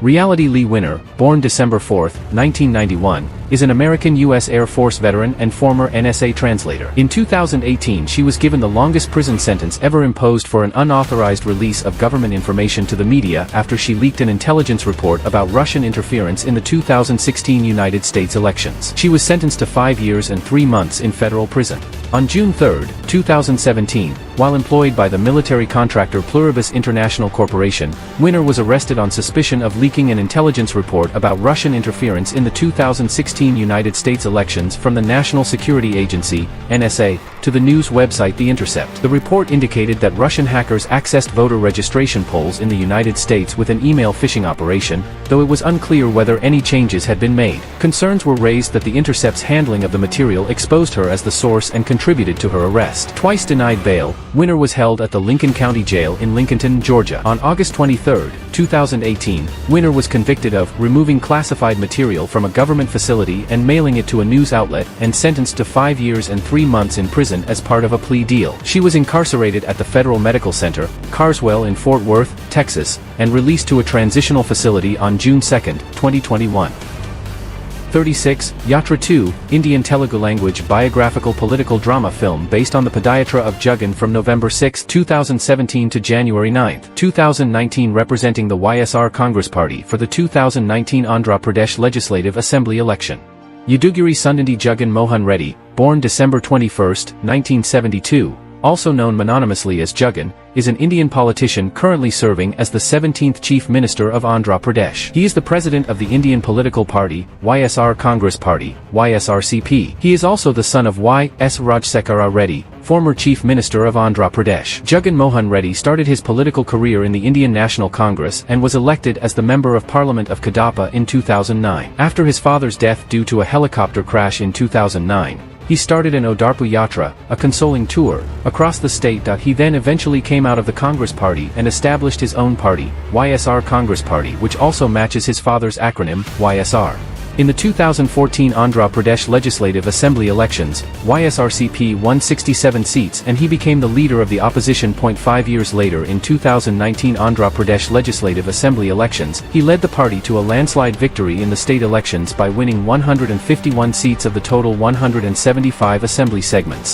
Reality Lee Winner, born December 4, 1991, is an American U.S. Air Force veteran and former NSA translator. In 2018 she was given the longest prison sentence ever imposed for an unauthorized release of government information to the media after she leaked an intelligence report about Russian interference in the 2016 United States elections. She was sentenced to 5 years and 3 months in federal prison. On June 3, 2017, while employed by the military contractor Pluribus International Corporation, Winner was arrested on suspicion of leaking an intelligence report about Russian interference in the 2016 United States elections from the National Security Agency, NSA, to the news website The Intercept. The report indicated that Russian hackers accessed voter registration polls in the United States with an email phishing operation, though it was unclear whether any changes had been made. Concerns were raised that The Intercept's handling of the material exposed her as the source and contributed to her arrest. Twice denied bail, Winner was held at the Lincoln County Jail in Lincolnton, Georgia. On August 23, 2018, Winner was convicted of removing classified material from a government facility and mailing it to a news outlet and sentenced to 5 years and 3 months in prison as part of a plea deal. She was incarcerated at the Federal Medical Center, Carswell in Fort Worth, Texas, and released to a transitional facility on June 2, 2021. 36. Yatra 2, Indian Telugu language biographical political drama film based on the Padayatra of Jugan from November 6, 2017 to January 9, 2019 representing the YSR Congress Party for the 2019 Andhra Pradesh Legislative Assembly election. Yadugiri Sundandi Jugan Mohan Reddy, born December 21, 1972, also known mononymously as Jugan, is an Indian politician currently serving as the 17th Chief Minister of Andhra Pradesh. He is the president of the Indian political party, YSR Congress Party, YSRCP. He is also the son of Y.S. Rajsekhara Reddy, former Chief Minister of Andhra Pradesh. Jugan Mohan Reddy started his political career in the Indian National Congress and was elected as the Member of Parliament of Kadapa in 2009. After his father's death due to a helicopter crash in 2009, he started an Odarpu Yatra, a consoling tour, across the state. He then eventually came out of the Congress Party and established his own party, YSR Congress Party, which also matches his father's acronym, YSR. In the 2014 Andhra Pradesh Legislative Assembly elections, YSRCP won 67 seats and he became the leader of the opposition. 5 years later in 2019 Andhra Pradesh Legislative Assembly elections, he led the party to a landslide victory in the state elections by winning 151 seats of the total 175 assembly segments.